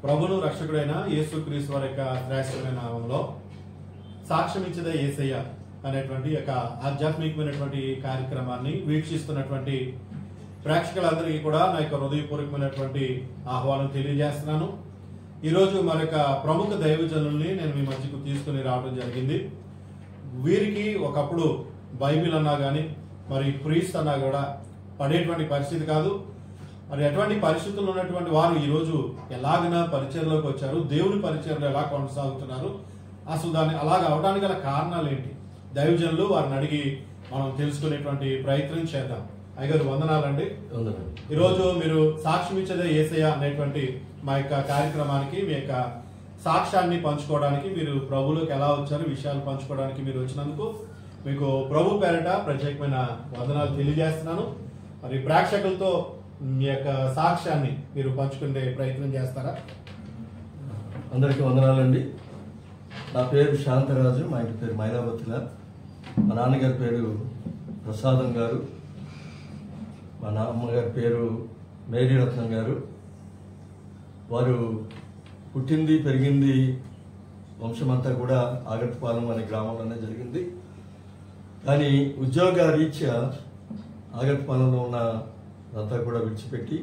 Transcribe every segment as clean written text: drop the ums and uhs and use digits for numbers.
ప్రభును రక్షకుడైన యేసుక్రీస్తు వారి యొక్క శ్రేష్టమైన నామంలో సాక్ష్యం ఇచ్చేదే యేసయ్య అనేటువంటి యొక్క ఆధ్యాత్మికమైనటువంటి కార్యక్రమాన్ని వీక్షిస్తున్నటువంటి ప్రేక్షకులందరికీ కూడా నా యొక్క హృదయపూర్వకమైనటువంటి ఆహ్వానం తెలియజేస్తున్నాను. ఈరోజు మరొక ప్రముఖ దైవజనుల్ని నేను మీ మధ్యకు తీసుకుని రావడం జరిగింది. వీరికి ఒకప్పుడు బైబిల్ అన్నా కానీ మరి ప్రీస్ట్ అన్నా కూడా పడేటువంటి పరిస్థితి కాదు. మరి ఎటువంటి పరిస్థితుల్లో ఉన్నటువంటి వారు ఈరోజు ఎలాగైనా పరిచయంలోకి వచ్చారు, దేవుని పరిచయంలో ఎలా కొనసాగుతున్నారు, అసలు దాన్ని అలాగ అవడానికి గల కారణాలు ఏంటి, దైవజనులు వారిని అడిగి మనం తెలుసుకునేటువంటి ప్రయత్నం చేద్దాం. అయ్యగారు వందనాలండి. ఈరోజు మీరు సాక్ష్యం ఇచ్చేదే యేసయ్య అనేటువంటి మా యొక్క కార్యక్రమానికి మీ యొక్క సాక్ష్యాన్ని పంచుకోవడానికి, మీరు ప్రభువులోకి ఎలా వచ్చారు విషయాలు పంచుకోవడానికి మీరు వచ్చినందుకు మీకు ప్రభు పేరట ప్రత్యేకమైన వందనాలు తెలియజేస్తున్నాను. మరి ప్రేక్షకులతో మీ యొక్క సాక్ష్యాన్ని మీరు పంచుకునే ప్రయత్నం చేస్తారా? అందరికీ వందనాలండి. నా పేరు శాంతరాజు, మా ఇంటి పేరు మైలావతిల. మా నాన్నగారి పేరు ప్రసాదం గారు, మా అమ్మగారి పేరు మేరీరత్నం గారు. వారు పుట్టింది పెరిగింది వంశమంతా కూడా ఆగట్పాలెం అనే గ్రామంలోనే జరిగింది. కానీ ఉద్యోగ రీత్యా ఆగట్పాలెంలో ఉన్న అంతా కూడా విడిచిపెట్టి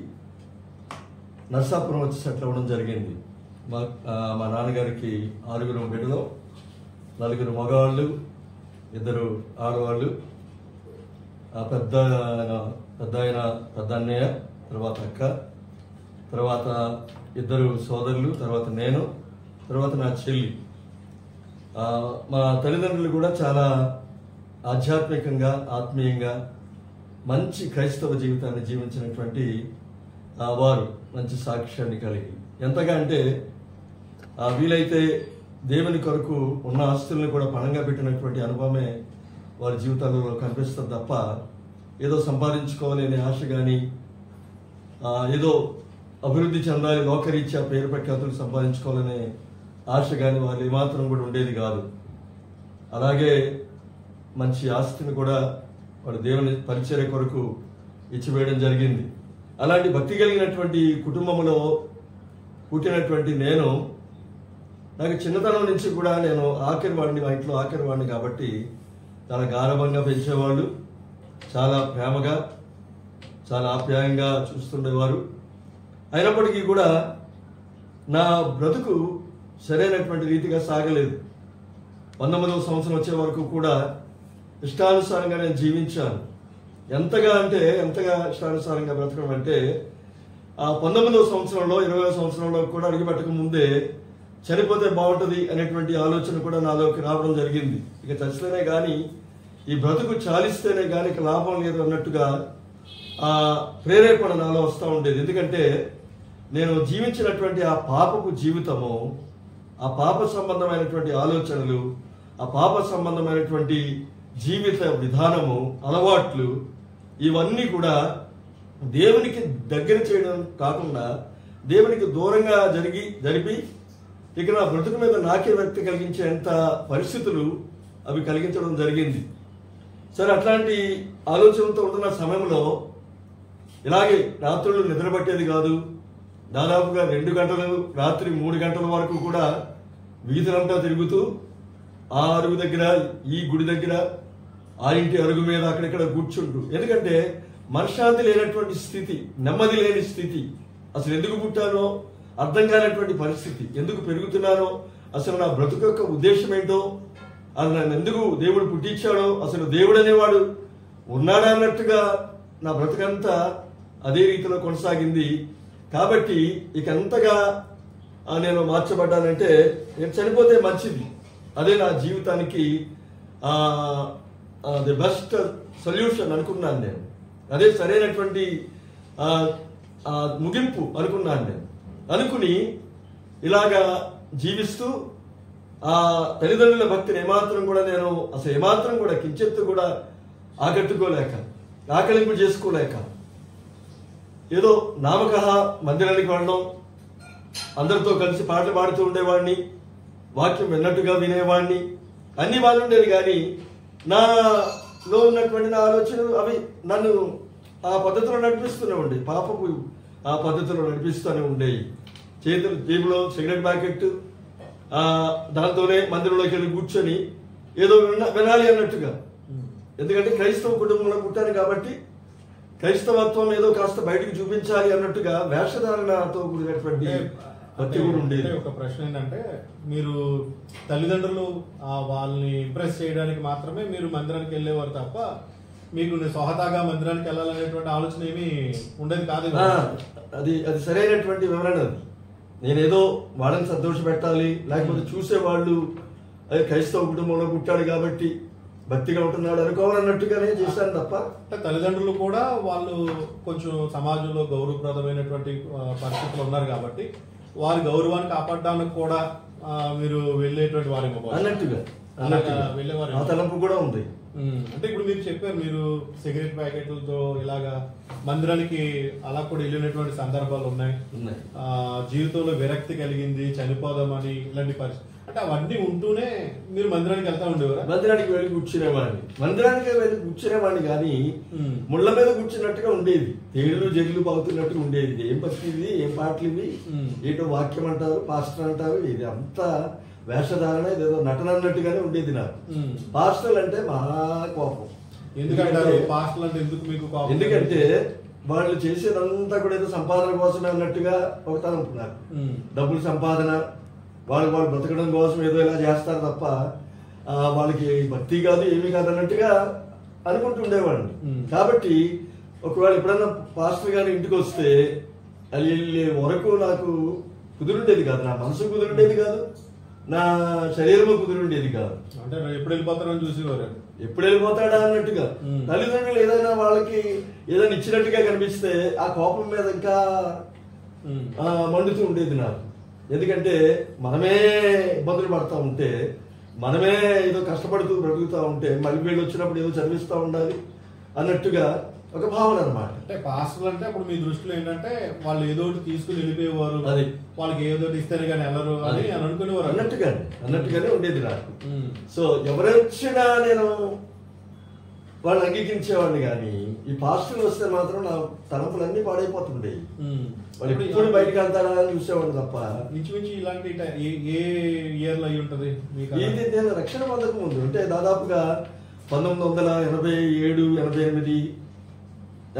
నర్సాపురం వచ్చి సెటిల్ అవ్వడం జరిగింది. మా నాన్నగారికి 6 బిడ్డలు, 4 మగవాళ్ళు, 2 ఆడవాళ్ళు. పెద్ద అన్నయ్య, తర్వాత అక్క, తర్వాత 2 సోదరులు, తర్వాత నేను, తర్వాత నా చెల్లి. మా తల్లిదండ్రులు కూడా చాలా ఆధ్యాత్మికంగా ఆత్మీయంగా మంచి క్రైస్తవ జీవితాన్ని జీవించినటువంటి వారు, మంచి సాక్ష్యాన్ని కలిగి, ఎంతగా అంటే వీలైతే దేవుని కొరకు ఉన్న ఆస్తులను కూడా పణంగా పెట్టినటువంటి అనుభవమే వారి జీవితాలలో కనిపిస్తుంది తప్ప ఏదో సంపాదించుకోవాలి అనే ఆశ కానీ, ఏదో అభివృద్ధి చెందాలి, లోకరీత్యా పేరు ప్రఖ్యాతులు సంపాదించుకోవాలనే ఆశ కానీ వాళ్ళు ఏమాత్రం కూడా ఉండేది కాదు. అలాగే మంచి ఆస్తిని కూడా వాడు దేవుని పరిచర్య కొరకు ఇచ్చివేయడం జరిగింది. అలాంటి భక్తి కలిగినటువంటి కుటుంబంలో పుట్టినటువంటి నాకు చిన్నతనం నుంచి కూడా నేను ఆఖరివాడిని, మా ఇంట్లో ఆఖరివాడిని కాబట్టి చాలా గారభంగా పెంచేవాళ్ళు, చాలా ప్రేమగా చాలా ఆప్యాయంగా చూస్తుండేవారు. అయినప్పటికీ కూడా నా బ్రతుకు సరైనటువంటి రీతిగా సాగలేదు. 19వ సంవత్సరం వచ్చే వరకు కూడా ఇష్టానుసారంగా నేను జీవించాను. ఎంతగా ఇష్టానుసారంగా బ్రతకడం అంటే 19వ సంవత్సరంలో 20వ సంవత్సరంలో కూడా అడుగుపెట్టక ముందే చనిపోతే బాగుంటుంది అనేటువంటి ఆలోచన కూడా నాలోకి రావడం జరిగింది. ఇక చచ్చితేనే కానీ ఈ బ్రతుకు చాలిస్తేనే కానీ ఇక లాభం లేదు అన్నట్టుగా ఆ ప్రేరేపణ నాలో వస్తూ ఉండేది. ఎందుకంటే నేను జీవించినటువంటి ఆ పాపపు జీవితము, ఆ పాప సంబంధమైనటువంటి ఆలోచనలు, ఆ పాప సంబంధమైనటువంటి జీవిత విధానము, అలవాట్లు, ఇవన్నీ కూడా దేవునికి దగ్గర చేయడం కాకుండా దేవునికి దూరంగా జరిపి ఇక నా బ్రతుకు మీద నాకే వ్యక్తి కలిగించేంత పరిస్థితులు అవి కలిగించడం జరిగింది. సరే, అట్లాంటి ఆలోచనలతో ఉంటున్న సమయంలో ఇలాగే రాత్రులు నిద్రపట్టేది కాదు. దాదాపుగా 2 గంటలు, రాత్రి 3 గంటల వరకు కూడా వీధులంతా తిరుగుతూ ఆ అరుగు దగ్గర, ఈ గుడి దగ్గర, ఆ ఇంటి అరుగు మీద అక్కడిక్కడ కూర్చుంటూ, ఎందుకంటే మనశ్శాంతి లేనటువంటి స్థితి, నెమ్మది లేని స్థితి, అసలు ఎందుకు పుట్టానో అర్థం కానటువంటి పరిస్థితి, ఎందుకు పెరుగుతున్నానో, అసలు నా బ్రతుకు యొక్క ఉద్దేశం ఏంటో, అది నన్ను ఎందుకు దేవుడు పుట్టించాడో, అసలు దేవుడు అనేవాడు ఉన్నాడా అన్నట్టుగా నా బ్రతుకంతా అదే రీతిలో కొనసాగింది. కాబట్టి ఇక ఎంతగా నేను మార్చబడ్డానంటే నేను చనిపోతే మంచిది, అదే నా జీవితానికి ది బెస్ట్ సొల్యూషన్ అనుకున్నాను నేను. అదే సరైనటువంటి ముగింపు అనుకున్నాను నేను. అనుకుని ఇలాగా జీవిస్తూ ఆ తల్లిదండ్రుల భక్తిని ఏమాత్రం కూడా కించెత్తు కూడా ఆకట్టుకోలేక, ఆకలింపు చేసుకోలేక, ఏదో నామకహ మందిరానికి వెళ్ళడం, అందరితో కలిసి పాటలు పాడుతూ ఉండేవాడిని, వాక్యం విన్నట్టుగా వినేవాడిని, అన్ని బాగుండేది. కానీ నాలో ఉన్నటువంటి నా ఆలోచనలు అవి నన్ను ఆ పద్ధతిలో నడిపిస్తూనే ఉండేవి, పాపపు ఆ పద్ధతిలో నడిపిస్తూనే ఉండేవి. చేతులు జేబులో సిగరెట్ ప్యాకెట్, దాంతోనే మందిరంలోకి వెళ్ళి కూర్చొని ఏదో వినాలి అన్నట్టుగా. ఎందుకంటే క్రైస్తవ కుటుంబంలో పుట్టాను కాబట్టి క్రైస్తవత్వం ఏదో కాస్త బయటకు చూపించాలి అన్నట్టుగా వేషధారణతో కూడినటువంటి భక్తి కూడా ఉండేది. ఒక ప్రశ్న ఏంటంటే, మీరు తల్లిదండ్రులు వాళ్ళని ఇంప్రెస్ చేయడానికి మాత్రమే మీరు మందిరానికి వెళ్ళేవారు తప్ప మీకు స్వహతాగా మందిరానికి వెళ్ళాలనేటువంటి ఆలోచన ఏమీ ఉండేది కాదు. అది సరైనటువంటి వివరణ. అది నేనేదో వాళ్ళని సంతోష పెట్టాలి, లేకపోతే చూసేవాళ్ళు అదే క్రైస్తవ కుటుంబంలో పుట్టాడు కాబట్టి భక్తిగా ఉంటున్నాడు అనుకోవాలన్నట్టుగానే చేశాను తప్ప. తల్లిదండ్రులు కూడా వాళ్ళు కొంచెం సమాజంలో గౌరవప్రదమైనటువంటి పరిస్థితులు ఉన్నారు కాబట్టి వారి గౌరవాన్ని కాపాడడానికి కూడా మీరు వెళ్ళేటువంటి వారి అన్నట్టుగా వెళ్ళేవారు. ఆ తలంపు కూడా ఉంది. అంటే ఇప్పుడు మీరు చెప్పారు, మీరు సిగరెట్ ప్యాకెట్లతో ఇలాగా మందిరానికి అలా కూడా వెళ్ళినటువంటి సందర్భాలు ఉన్నాయి. జీవితంలో విరక్తి కలిగింది, చనిపోదామని ఇలాంటి పరిస్థితి, అంటే అవన్నీ ఉంటూనే మీరు మందిరానికి వెళ్తా ఉండేవారు? మందిరానికి వెళ్ళి కూర్చునేవాడిని కానీ ముళ్ళ మీద కూర్చున్నట్టుగా ఉండేది. తేళ్లు జల్లు పాగుతున్నట్టుగా ఉండేది. ఏం పరిస్థితి, ఏం పాటలు ఇవి, ఏంటో వాక్యం అంటారు, పాస్టర్ అంటారు, ఇది అంతా వేషధారణ, ఇదేదో నటన అన్నట్టుగానే ఉండేది నాకు. పాస్టర్లు అంటే మహా కోపం. ఎందుకంటే వాళ్ళు చేసేదంతా కూడా ఏదో సంపాదన కోసమే అన్నట్టుగా ఒక తలంపు నాకు. డబ్బులు సంపాదన, వాళ్ళు బ్రతకడం కోసం ఏదో ఇలా చేస్తారు తప్ప వాళ్ళకి భక్తి కాదు, ఏమీ కాదు అన్నట్టుగా అనుకుంటుండేవాడిని. కాబట్టి ఒకవేళ ఎప్పుడన్నా పాస్టర్ గారి ఇంటికి వస్తే అది వెళ్ళే వరకు నాకు కుదురుండేది కాదు, నా మనసు కుదురుండేది కాదు, నా శరీరము కుదురుండేది కాదు. అంటే ఎప్పుడు వెళ్ళిపోతారని చూసేవారు, ఎప్పుడు వెళ్ళిపోతాడా అన్నట్టుగా. తల్లిదండ్రులు ఏదైనా వాళ్ళకి ఏదైనా ఇచ్చినట్టుగా కనిపిస్తే ఆ కోపం మీద ఇంకా మండుతూ ఉండేది నాకు. ఎందుకంటే మనమే ఇబ్బందులు పడతా ఉంటే, మనమే ఏదో కష్టపడుతూ బ్రతుకుతా ఉంటే మళ్ళీ వీళ్ళు వచ్చినప్పుడు ఏదో చదివిస్తూ ఉండాలి అన్నట్టుగా ఒక భావన అనమాట. అంటే పాస్టర్లు అంటే అప్పుడు మీ దృష్టిలో ఏంటంటే వాళ్ళు ఏదో ఒకటి తీసుకుని వెళ్ళిపోయేవారు, అది వాళ్ళకి ఏదో ఒకటి ఇస్తేనే కానీ వెళ్ళరు అని అనుకునేవారు అన్నట్టుగానే ఉండేది నాకు. సో ఎవరొచ్చినా నేను వాళ్ళు అంగీకరించేవాడిని కానీ ఈ పాస్టర్లు వస్తే మాత్రం నా తలంపులన్నీ పాడైపోతుండేవి. వాళ్ళు ఎప్పుడు బయటకు వెళ్తాడా అని చూసేవాడు తప్ప. ఇంచుమించు ఇలాంటి ఏ ఇయర్ లో అయి ఉంటది ఇది? నేను రక్షణ పొందక ముందు అంటే దాదాపుగా 1987, 88,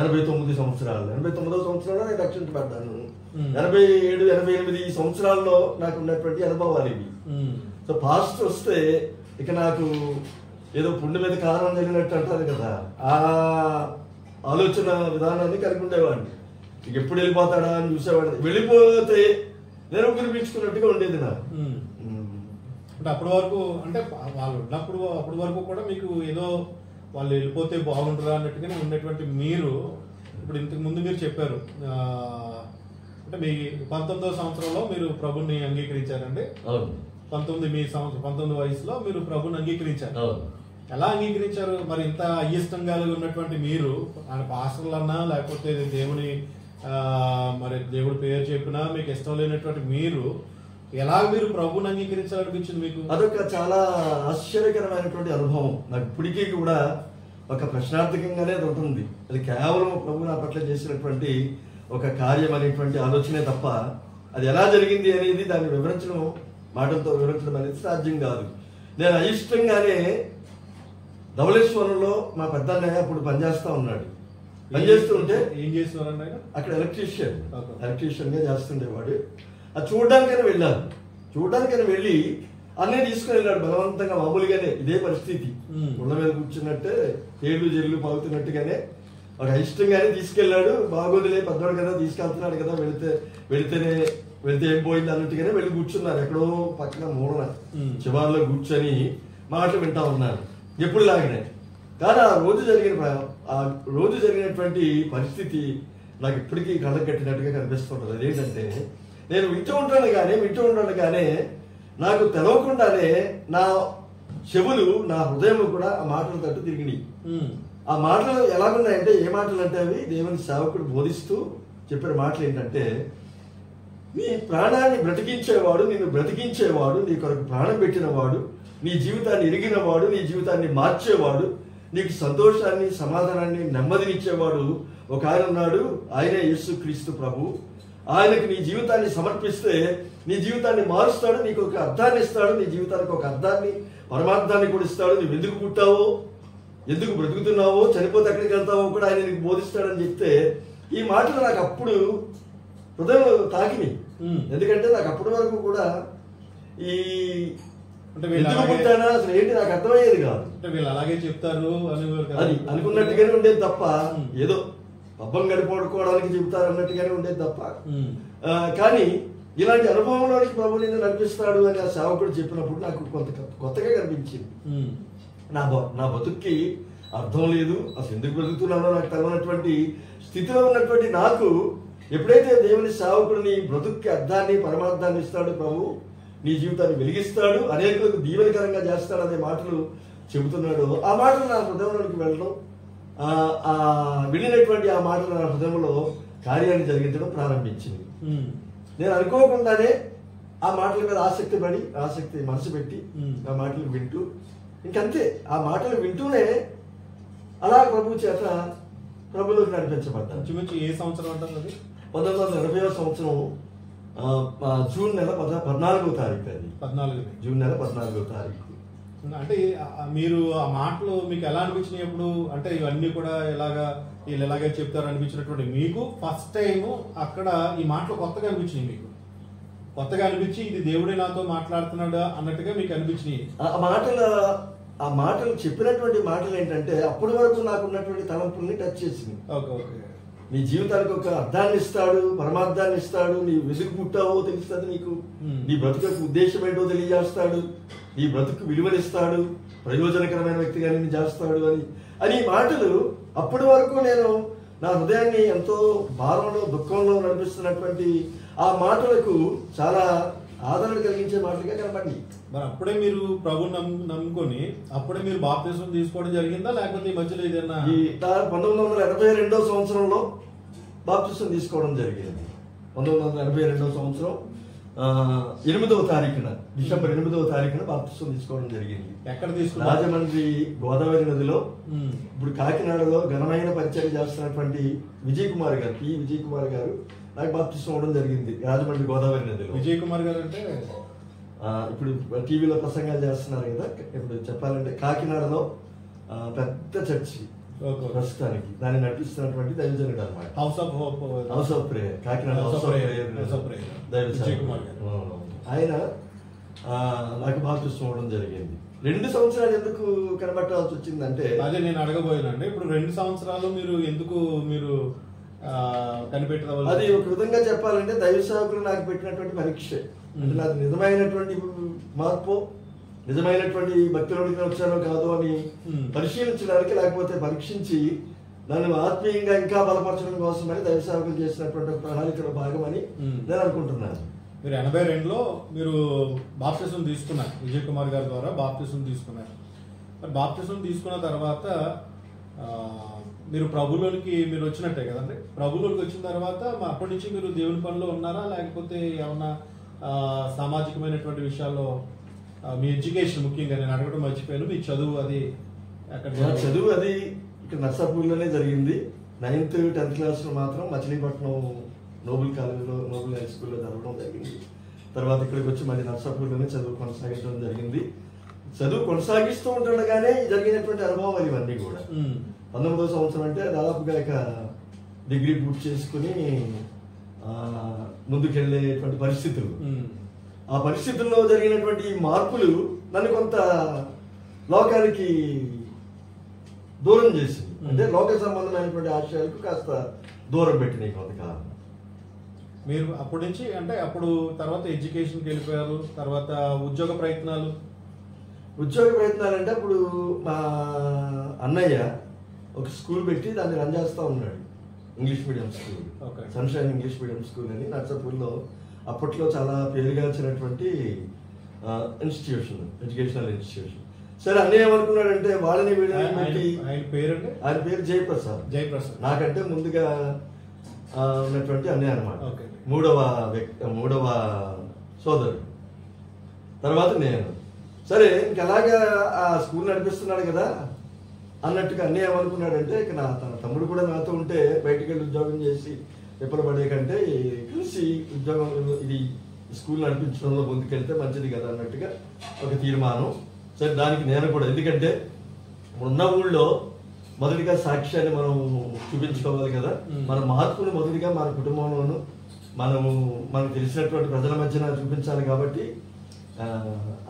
89 సంవత్సరాలు, 89వ సంవత్సరంలో నేను రక్షించబడ్డాను. 87, 88 సంవత్సరాల్లో నాకు ఉన్నటువంటి అనుభవాలు ఇవి. సో పాస్టర్ వస్తే ఇక నాకు ఏదో పుండు మీద కారణం జరిగినట్టు అంటారు కదా, ఆ ఆలోచన విధానాన్ని కలిగి ఉండేవాడిని. ఇక ఎప్పుడు వెళ్ళిపోతాడా అని చూసేవాడిని. వెళ్ళిపోతే నేను కురిపించుకున్నట్టుగా ఉండేది నాకు. అంటే అప్పటి వరకు, అంటే వాళ్ళు ఉన్నప్పుడు అప్పటి వరకు కూడా మీకు ఏదో వాళ్ళు వెళ్ళిపోతే బాగుంటుందా అన్నట్టుగానే ఉండేటువంటి మీరు, ఇప్పుడు ఇంతకు ముందు మీరు చెప్పారు అంటే మీ 19వ సంవత్సరంలో మీరు ప్రభుని అంగీకరించారండి. 19 వయసులో మీరు ప్రభుని అంగీకరించారు. ఎలా అంగీకరించారు? మరి ఇంత అయిష్టంగా ఉన్నటువంటి మీరు, పాస్టర్లు అన్నా లేకపోతే దేవుని మరి దేవుడి పేరు చెప్పినా మీకు ఇష్టం లేనటువంటి మీరు ఎలా మీరు ప్రభుని అంగీకరించాలనిపించింది మీకు? అదొక చాలా ఆశ్చర్యకరమైనటువంటి అనుభవం నాకు. ఇప్పటికీ కూడా ఒక ప్రశ్నార్థకంగానే అది ఉంటుంది. అది కేవలం ప్రభు నా పట్ల చేసినటువంటి ఒక కార్యం అనేటువంటి ఆలోచనే తప్ప అది ఎలా జరిగింది అనేది దాన్ని మాటలతో వివరించడం అనేది సాధ్యం కాదు. నేను అయిష్టంగానే ధవళేశ్వరంలో మా పెద్దన్నయ్య అప్పుడు పనిచేస్తా ఉన్నాడు. పనిచేస్తూ ఉంటే ఏం చేస్తున్నారండి ఆయన? అక్కడ ఎలక్ట్రీషియన్ గా చేస్తుండేవాడు. అది చూడడానికైనా వెళ్ళాను. చూడడానికైనా వెళ్ళి అన్నయ్య తీసుకుని వెళ్ళాడు బలవంతంగా. మామూలుగానే ఇదే పరిస్థితి, ఉళ్ళ మీద కూర్చున్నట్టే తేళ్లు జల్లు పాగుతున్నట్టుగానే ఒక ఇష్టంగానే తీసుకెళ్లాడు. బాగోదులే, పెద్దవాడు కదా, తీసుకెళ్తున్నాడు కదా, వెళితే ఏం పోయింది అన్నట్టుగానే వెళ్ళి కూర్చున్నారు. ఎక్కడో పక్కన మూలన చివార్లో కూర్చొని మాటలు వింటా ఉన్నారు ఎప్పుడు లాగినాయి. కానీ ఆ రోజు జరిగినటువంటి పరిస్థితి నాకు ఇప్పటికీ కళ్ళకు కట్టినట్టుగా కనిపిస్తుంటది. అదేంటంటే నేను వింటూ ఉండగానే నాకు తెలవకుండానే నా చెవులు, నా హృదయం కూడా ఆ మాటలు తట్టు తిరిగినాయి. ఆ మాటలు ఎలాగున్నాయంటే, ఏ మాటలు అంటే అవి దేవుని సేవకుడు బోధిస్తూ చెప్పిన మాటలు ఏంటంటే, నీ ప్రాణాన్ని బ్రతికించేవాడు, నిన్ను బ్రతికించేవాడు, నీ కొరకు ప్రాణం పెట్టినవాడు, నీ జీవితాన్ని ఎరిగినవాడు, నీ జీవితాన్ని మార్చేవాడు, నీకు సంతోషాన్ని, సమాధానాన్ని, నెమ్మదినిచ్చేవాడు ఒక ఆయన ఉన్నాడు. ఆయనే యేసుక్రీస్తు ప్రభు. ఆయనకు నీ జీవితాన్ని సమర్పిస్తే నీ జీవితాన్ని మారుస్తాడు, నీకు ఒక అర్థాన్ని ఇస్తాడు, నీ జీవితానికి ఒక అర్థాన్ని పరమార్థాన్ని కూడా ఇస్తాడు. నువ్వు ఎందుకు పుట్టావో, ఎందుకు బ్రతుకుతున్నావో, చనిపోతే ఎక్కడికి వెళ్తావో కూడా ఆయన నీకు బోధిస్తాడని చెప్తే ఈ మాటలు నాకు అప్పుడు హృదయంలో తాకినాయి. ఎందుకంటే నాకు అప్పటి వరకు కూడా ఈ ఎందుకు పుట్టానా అసలు ఏంటి నాకు అర్థమయ్యేది కాదు. వీళ్ళు అలాగే చెప్తారు అని అనుకున్నట్టుగానే ఉండేది తప్ప, ఏదో పబ్బం గడిపోడుకోవడానికి చెబుతారు అన్నట్టుగానే ఉండేది తప్ప. కానీ ఇలాంటి అనుభవంలోనికి ప్రభు నిన్ను నడిపిస్తాడు అని ఆ సేవకుడు చెప్పినప్పుడు నాకు కొత్తగా కనిపించింది. నా బతుక్కి అర్థం లేదు, అసలు ఎందుకు బ్రతుకుతున్నానో నాకు తెలియనటువంటి స్థితిలో ఉన్నటువంటి నాకు ఎప్పుడైతే దేవుని సేవకుడు నీ బ్రతుక్కి అర్థాన్ని పరమార్థాన్ని ఇస్తాడు, ప్రభు నీ జీవితాన్ని వెలిగిస్తాడు, అనేకులకు దీవెనకరంగా చేస్తాడు అనే మాటలు చెబుతున్నాడు. ఆ మాటలు నా హృదయంలోకి వెళ్ళడం, వెళ్ళినటువంటి ఆ మాటలు నా హృదయంలో కార్యాన్ని జరిగించడం ప్రారంభించింది. నేను అనుకోకుండానే ఆ మాటల మీద ఆసక్తి మనసు పెట్టి ఆ మాటలు వింటూ ఇంకంతే ఆ మాటలు వింటూనే అలా ప్రభు చేత ప్రభులోకి నడిపించబడ్డాను. ఏ సంవత్సరం అంటారు అది? 1980వ సంవత్సరం జూన్ నెల 14వ తారీఖు. అది 14 జూన్ నెల 14వ తారీఖు. అంటే మీరు ఆ మాటలు మీకు ఎలా అనిపించినాయి ఎప్పుడు? అంటే ఇవన్నీ కూడా వీళ్ళు ఎలాగే చెప్తారు అనిపించినటువంటి మీకు ఫస్ట్ టైం అక్కడ ఈ మాటలు కొత్తగా అనిపించినాయి, మీకు కొత్తగా అనిపించి ఇది దేవుడే నాతో మాట్లాడుతున్నాడా అన్నట్టుగా మీకు అనిపించినాయి. ఆ మాటలు చెప్పినటువంటి మాటలు ఏంటంటే అప్పటి వరకు నాకు ఉన్నటువంటి తలంపుల్ని టచ్ చేసింది. నీ జీవితానికి ఒక అర్థాన్ని ఇస్తాడు, పరమార్థాన్ని ఇస్తాడు, నీ వెతుకు పుట్టావో తెలుస్తుంది నీకు, నీ బ్రతుకు ఉద్దేశం ఏంటో తెలియజేస్తాడు, నీ బ్రతుకు విలువనిస్తాడు, ప్రయోజనకరమైన వ్యక్తిగా నేను చేస్తాడు అని మాటలు అప్పటి వరకు నేను నా హృదయాన్ని ఎంతో భారంలో దుఃఖంలో నడిపిస్తున్నటువంటి ఆ మాటలకు చాలా ఆదరణ కలిగించే మాటలుగా కనపడి. మరి అప్పుడే మీరు ప్రభుని నమ్ముకొని అప్పుడే మీరు బాప్తిసం తీసుకోవడం జరిగిందా, లేకపోతే ఈ మధ్యలో ఏదైనా? 1982వ సంవత్సరంలో బాప్తిసం తీసుకోవడం జరిగింది. 1982వ సంవత్సరం 8వ తారీఖున, డిసెంబర్ 8వ తారీఖున బాప్తిసం తీసుకోవడం జరిగింది. ఎక్కడ తీసుకున్నారు? రాజమండ్రి గోదావరి నదిలో, ఇప్పుడు కాకినాడలో ఘనమైన పరిచయం చేస్తున్నటువంటి విజయ్ కుమార్ గారు నాకు బాప్తిసం అవడం జరిగింది రాజమండ్రి గోదావరి నదిలో. విజయ్ కుమార్ గారు అంటే ఇప్పుడు టీవీలో ప్రసంగాలు చేస్తున్నారు కదా. ఇప్పుడు చెప్పాలంటే కాకినాడలో పెద్ద చర్చి ప్రస్తుతానికి దాన్ని నడిపిస్తున్నటువంటి దైవజనుడు అన్నమాట. House of prayer, Kakinada house of prayer ఆయన నాకు బాప్తిసం అవడం జరిగింది. 2 సంవత్సరాలు ఎందుకు కనబట్టాల్సి వచ్చిందంటే అదే నేను అడగబోయానండి. ఇప్పుడు 2 సంవత్సరాలు మీరు ఎందుకు కనిపెట్టడం? అది ఒక విధంగా చెప్పాలంటే దైవ సేవకులు నాకు పెట్టినటువంటి పరీక్ష. అంటే నాకు నిజమైనటువంటి మార్పు, నిజమైనటువంటి భక్తిలోకి వచ్చానో కాదో అని పరిశీలించడానికి, లేకపోతే పరీక్షించి నన్ను ఆత్మీయంగా ఇంకా బలపరచడం కోసమని దైవ సేవకులు చేసినటువంటి ప్రణాళికలో భాగమని నేను అనుకుంటున్నాను. మీరు 82లో మీరు బాప్తిసం తీసుకున్నారు, విజయ్ కుమార్ గారి ద్వారా బాప్తిసం తీసుకున్నారు. మరి బాప్తిసం తీసుకున్న తర్వాత మీరు ప్రభులోనికి మీరు వచ్చినట్టే కదండి. ప్రభులోనికి వచ్చిన తర్వాత అప్పటి నుంచి మీరు దేవుని పనిలో ఉన్నారా, లేకపోతే ఏమన్నా సామాజికమైనటువంటి విషయాల్లో మీ ఎడ్యుకేషన్, ముఖ్యంగా నేను అడగడం మర్చిపోయాను, మీ చదువు అది అక్కడ? చదువు అది ఇక్కడ నర్సాపూర్లోనే జరిగింది. 9th 10th క్లాస్లో మాత్రం మచిలీపట్నం నోబుల్ కాలేజీలో, నోబుల్ హై స్కూల్లో చదవడం జరిగింది. తర్వాత ఇక్కడికి వచ్చి మళ్ళీ నర్సాపూర్లోనే చదువు కొనసాగించడం జరిగింది. చదువు కొనసాగిస్తూ ఉంటుండగానే జరిగినటువంటి అనుభవాలు ఇవన్నీ కూడా. 19వ సంవత్సరం అంటే దాదాపుగా ఇక డిగ్రీ పూర్తి చేసుకుని ముందుకెళ్ళేటువంటి పరిస్థితులు. ఆ పరిస్థితుల్లో జరిగినటువంటి మార్పులు నన్ను కొంత లోకానికి దూరం చేసింది. అంటే లోక సంబంధమైనటువంటి ఆశయాలకు కాస్త దూరం పెట్టినాయి కొంతకాలం. మీరు అప్పటి నుంచి అంటే అప్పుడు తర్వాత ఎడ్యుకేషన్కి వెళ్ళిపోయారు, తర్వాత ఉద్యోగ ప్రయత్నాలు అంటే అప్పుడు మా అన్నయ్య ఒక స్కూల్ పెట్టి దాన్ని రన్ చేస్తూ ఉన్నాడు, English medium school, sunshine English medium school అని నర్సాపూర్లో. అప్పట్లో చాలా పేరుగాల్చినటువంటి ఇన్స్టిట్యూషన్, ఎడ్యుకేషనల్ ఇన్స్టిట్యూషన్. సరే అన్నయ్య ఏమనుకున్నాడంటే వాళ్ళని వీళ్ళని పెట్టి, ఆయన పేరు జయప్రసాద్, నాకంటే ముందుగా ఉన్నటువంటి అన్నయ్య అనమాట, మూడవ సోదరుడు. తర్వాత నేను. సరే ఇంకలాగా ఆ స్కూల్ నడిపిస్తున్నాడు కదా అన్నట్టుగా అన్నయ్య ఏమనుకున్నాడంటే ఇక తన తమ్ముడు కూడా నాతో ఉంటే బయటికి వెళ్ళి ఉద్యోగం చేసి తిప్పలు పడే కంటే కలిసి ఉద్యోగం ఇది స్కూల్ నడిపించడంలో ముందుకెళ్తే మంచిది కదా అన్నట్టుగా ఒక తీర్మానం. సరే దానికి నేను కూడా, ఎందుకంటే ఉన్న ఊళ్ళో మొదటిగా సాక్ష్యాన్ని మనం చూపించుకోవాలి కదా. మన మార్పుని మొదటిగా మన కుటుంబంలోను మనకు తెలిసినటువంటి ప్రజల మధ్యన చూపించాలి కాబట్టి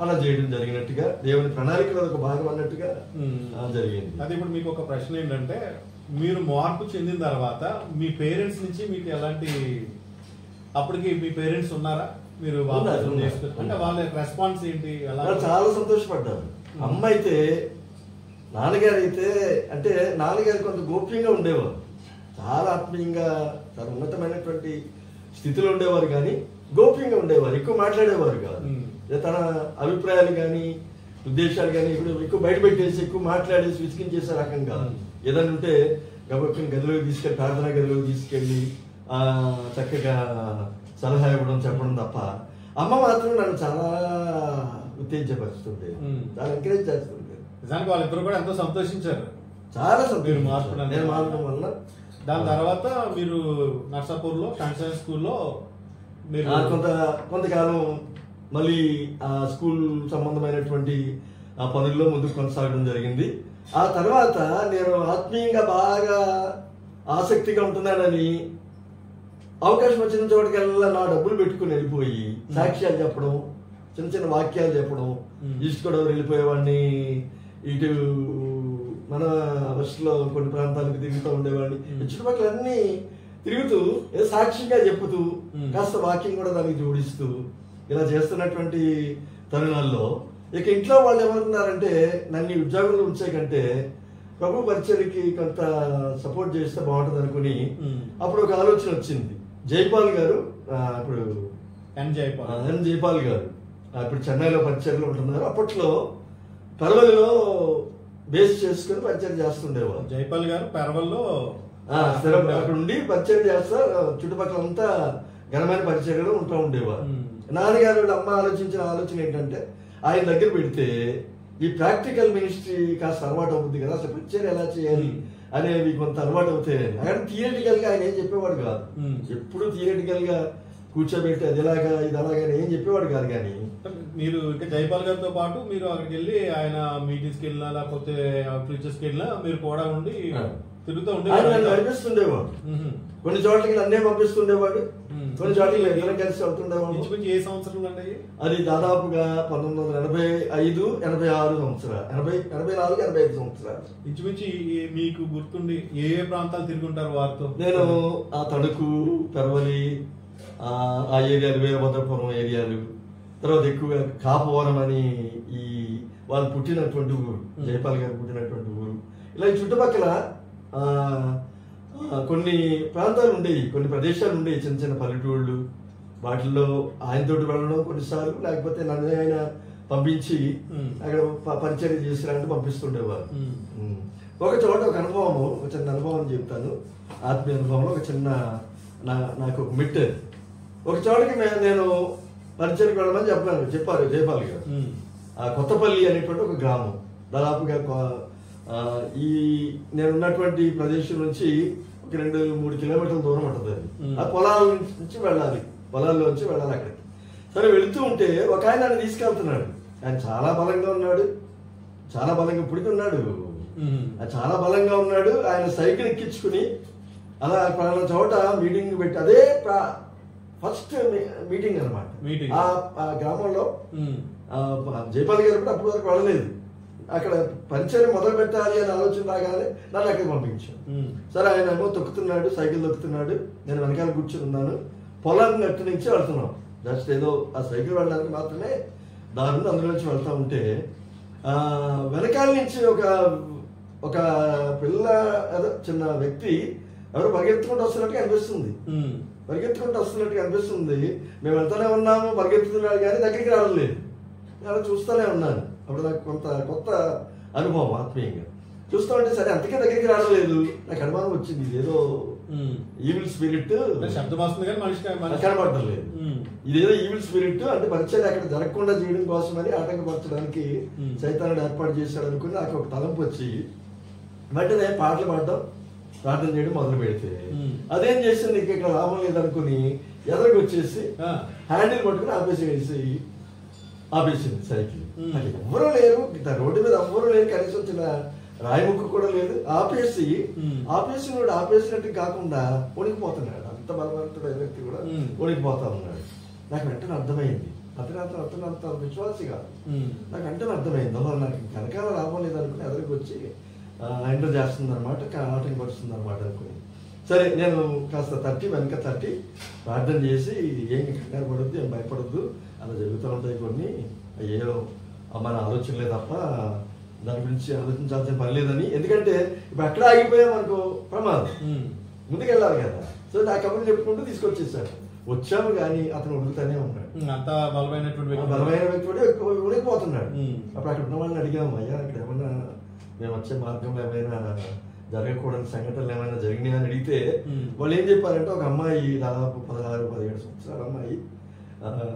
అలా చేయడం జరిగినట్టుగా దేవుని ప్రణాళికలో ఒక భాగం అన్నట్టుగా జరిగింది. అది ఇప్పుడు మీకు ఒక ప్రశ్న ఏంటంటే, మీరు మార్పు చెందిన తర్వాత మీ పేరెంట్స్ నుంచి మీకు ఎలాంటి, అప్పటికి మీ పేరెంట్స్ ఉన్నారా? మీరు అంటే వాళ్ళ రెస్పాన్స్ ఏంటి? చాలా సంతోషపడ్డారు. అమ్మ అయితే, నాన్నగారు అయితే, అంటే నాన్నగారు కొంత గోప్యంగా ఉండేవారు, చాలా ఆత్మీయంగా చాలా ఉన్నతమైనటువంటి స్థితిలో ఉండేవారు, కానీ గోప్యంగా ఉండేవారు, ఎక్కువ మాట్లాడేవారు కాదు. తన అభిప్రాయాలు కానీ ఉద్దేశాలు కానీ ఇప్పుడు ఎక్కువ బయట పెట్టేసి ఎక్కువ మాట్లాడేసి విసిగించేసే రకం కాదు. ఏదైనా ఉంటే కాబట్టి గదిలోకి తీసుకెళ్ళి, ప్రార్థనా గదిలోకి తీసుకెళ్ళి చక్కగా సలహా ఇవ్వడం, చెప్పడం తప్ప అమ్మ మాత్రం నన్ను చాలా ఉత్తేజపరుస్తుండే, చాలా ఎంకరేజ్ చేస్తుండే. నిజానికి వాళ్ళిద్దరు కూడా ఎంతో సంతోషించారు, చాలా నేను మారడం వల్ల. దాని తర్వాత మీరు నర్సాపూర్లో కాన్సెన్స్ స్కూల్లో మీరు కొంతకాలం మళ్ళీ ఆ స్కూల్ సంబంధమైనటువంటి ఆ పనుల్లో ముందుకు కొనసాగడం జరిగింది. ఆ తర్వాత నేను ఆత్మీయంగా బాగా ఆసక్తిగా ఉంటున్నానని అవకాశం వచ్చిన చోటుకెల్లా నా డబ్బులు పెట్టుకుని వెళ్ళిపోయి సాక్ష్యాలు చెప్పడం, చిన్న చిన్న వాక్యాలు చెప్పడం. ఈస్ట్ గోదావరి వెళ్ళిపోయేవాడిని, ఇటు మన వెస్ట్లో కొన్ని ప్రాంతాలకు తిరుగుతూ ఉండేవాడిని, చుట్టుపక్కల అన్ని తిరుగుతూ సాక్షిగా చెప్పుతూ కాస్త వాక్యం కూడా దానికి జోడిస్తూ ఇలా చేస్తున్నటువంటి తరుణాల్లో ఇక ఇంట్లో వాళ్ళు ఏమనుకున్నారంటే, నన్ను ఉద్యోగంలో ఉంచే కంటే ప్రభు పరిచయకి కొంత సపోర్ట్ చేస్తే బాగుంటుంది అనుకుని అప్పుడు ఒక ఆలోచన వచ్చింది. జైపాల్ గారు, ఇప్పుడు ఎన్ జైపాల్ గారు ఇప్పుడు చెన్నైలో పరిచయలో ఉంటున్నారు. అప్పట్లో పెరవలిలో బేస్ చేసుకుని పరిచయం చేస్తుండేవారు. జైపాల్ గారు పెరవల్లో అక్కడ ఉండి పరిచయం చేస్తా చుట్టుపక్కల అంతా ఘనమైన పరిచయలు ఉంటూ ఉండేవారు. నాన్నగారు అమ్మ ఆలోచించిన ఆలోచన ఏంటంటే, ఆయన దగ్గర పెడితే ఈ ప్రాక్టికల్ మినిస్ట్రీ కాస్త అలవాటు అవుతుంది కదా, అసలు పరిచయం ఎలా చేయాలి అనేవి కొంత అలవాటు అవుతాయని. అక్కడ థియరిటికల్ గా ఆయన ఏం చెప్పేవాడు కాదు, ఎప్పుడు థియరిటికల్ గా కూర్చోబెట్టి అది ఎలాగా ఇది అలాగా ఏం చెప్పేవాడు కాదు. కానీ మీరు ఇంకా జైపాల్ గారితో పాటు మీరు అక్కడికి వెళ్ళి ఆయన మీటింగ్స్కి వెళ్ళినా లేకపోతే టీచర్స్కి వెళ్ళినా మీరు కూడా ఉండి తిరుగుతూ ఉండేవాడు, నడిపిస్తుండేవాడు. కొన్ని చోట్లకి నన్నే పంపిస్తుండేవాడు, కొన్ని చోట్లకి ఇద్దరం కలిసి వెళ్తుండేవాడు. ఏ సంవత్సరం అండి అది? దాదాపుగా 1985, 86 సంవత్సరాలు, 84, 85 సంవత్సరాలు. ఇంచుమించి మీకు గుర్తుండి ఏ ఏ ప్రాంతాలు తిరుగుంటారు వారితో? నేను ఆ తణుకు, పెరవలి ఆ ఏరియాలు, వీరభద్రపురం ఏరియాలు, తర్వాత ఎక్కువగా కాపవరం అని ఈ వాళ్ళు పుట్టినటువంటి ఊరు, జైపాల్ గారు పుట్టినటువంటి ఊరు. ఇలా ఈ చుట్టుపక్కల కొన్ని ప్రాంతాలు ఉండేవి, కొన్ని ప్రదేశాలు ఉండేవి, చిన్న చిన్న పల్లెటూళ్ళు. వాటిల్లో ఆయనతోటి వెళ్ళడం కొన్నిసార్లు, లేకపోతే నన్ను ఆయన పంపించి అక్కడ పరిచయం చేసినట్టు పంపిస్తుండేవారు. ఒక చోట ఒక అనుభవము, ఒక చిన్న అనుభవం చెప్తాను, ఆత్మీయ అనుభవంలో ఒక చిన్న నాకు ఒక మిట్. ఒక చోటకి నేను పరిచయం వెళ్ళమని చెప్పారు జైపాల్ గారు. ఆ కొత్తపల్లి అనేటువంటి ఒక గ్రామం, దాదాపుగా ఈ నేను ఉన్నటువంటి ప్రదేశం నుంచి ఒక 2-3 కిలోమీటర్ల దూరం ఉంటుంది. ఆ పొలాల నుంచి వెళ్ళాలి, పొలాల్లోంచి వెళ్ళాలి అక్కడికి. సరే వెళుతూ ఉంటే ఒక ఆయన నన్ను తీసుకెళ్తున్నాడు. ఆయన చాలా బలంగా ఉన్నాడు, చాలా బలంగా పుడుతున్నాడు, చాలా బలంగా ఉన్నాడు. ఆయన సైకిల్ ఎక్కించుకుని అలా పలానా చోట మీటింగ్ పెట్టి, అదే ఫస్ట్ మీటింగ్ అనమాట ఆ గ్రామంలో. జైపాల్ గారు కూడా అప్పటి వరకు వెళ్ళలేదు. అక్కడ పరిచయం మొదలు పెట్టాలి అని ఆలోచన రాగానే నన్ను అక్కడికి పంపించాను. సరే ఆయన ఏమో తొక్కుతున్నాడు, సైకిల్ తొక్కుతున్నాడు, నేను వెనకాల కూర్చుని ఉన్నాను. పొలం గట్టు నుంచి వెళ్తున్నాం, జస్ట్ ఏదో ఆ సైకిల్ వెళ్ళడానికి మాత్రమే దాని అందులో నుంచి వెళ్తా ఉంటే వెనకాల నుంచి ఒక పిల్ల ఏదో చిన్న వ్యక్తి ఎవరు పరిగెత్తుకుంటూ వస్తున్నట్టుగా అనిపిస్తుంది, పరిగెత్తుకుంటూ వస్తున్నట్టుగా అనిపిస్తుంది. మేము వెళ్తూనే ఉన్నాము, పరిగెత్తుతున్నాడు కానీ దగ్గరికి రావడం లేదు. అలా చూస్తూనే ఉన్నాను. అప్పుడు నాకు కొంత కొత్త అనుభవం, ఆత్మీయంగా చూస్తూ ఉంటే సరే అంతకే దగ్గరికి రావడం లేదు. నాకు అనుమానం వచ్చింది, ఏదో ఈవిల్ స్పిరిట్ కనబడటం లేదు, ఇదేదో ఈవిల్ స్పిరిట్ అంటే పరిచయం అక్కడ జరగకుండా చేయడం కోసమని ఆటంకపరచడానికి సైతానుడు ఏర్పాటు చేశాడు అనుకుని నాకు ఒక తలంపు వచ్చి వెంటనే పాటలు పాడడం, ప్రార్థన చేయడం మొదలు పెడితే అదేం చేసింది ఇక్కడ లాభం లేదనుకుని ఎదరికి వచ్చేసి హ్యాండిల్ పట్టుకుని ఆపేసింది సైకిల్. అది ఎవ్వరూ లేరు, రోడ్డు మీద ఎవ్వరూ లేరు, కనీసం చిన్న రాయిముక్క కూడా లేదు. ఆపేసినట్టు కాకుండా వణికిపోతున్నాడు. అంత బలవంతుడైన వ్యక్తి కూడా వణికిపోతా ఉన్నాడు. నాకు వెంటనే అర్థమైంది, అతను అంత విశ్వాసి కాదు. నాకు వెంటనే అర్థమైంది, నాకు వెనకాల లాభం లేదనుకుని ఎదరికి వచ్చి ఎంటర్ చేస్తుంది అనమాట, ఆటంకి పడుతుంది అనమాట అనుకుని. సరే నేను కాస్త వెనక తట్టి ప్రార్థన చేసి ఏం కంగారు పడద్దు, ఏం భయపడద్దు, అలా జరుగుతూ ఉంటాయి కొన్ని, ఏదో మన ఆలోచనలే తప్ప దాని గురించి ఆలోచించాల్సిన పని లేదని. ఎందుకంటే ఇప్పుడు అక్కడ ఆగిపోయాం అనుకో ప్రమాదం, ముందుకెళ్ళాలి కదా. సో నా కబుర్లు చెప్పుకుంటూ తీసుకొచ్చేసాడు. వచ్చాము కానీ అతను ఉడుకుతానే ఉన్నాడు. అంత బలమైన వ్యక్తి కూడా ఉడికిపోతున్నాడు. అప్పుడు అక్కడ ఉన్న వాళ్ళని అడిగాము, అయ్యా ఇక్కడ ఏమన్నా మేము వచ్చే మార్గంలో ఏమైనా జరగకూడని సంఘటనలు ఏమైనా జరిగినాయి అని అడిగితే వాళ్ళు ఏం చెప్పారంటే ఒక అమ్మాయి దాదాపు 16-17 సంవత్సరాల అమ్మాయి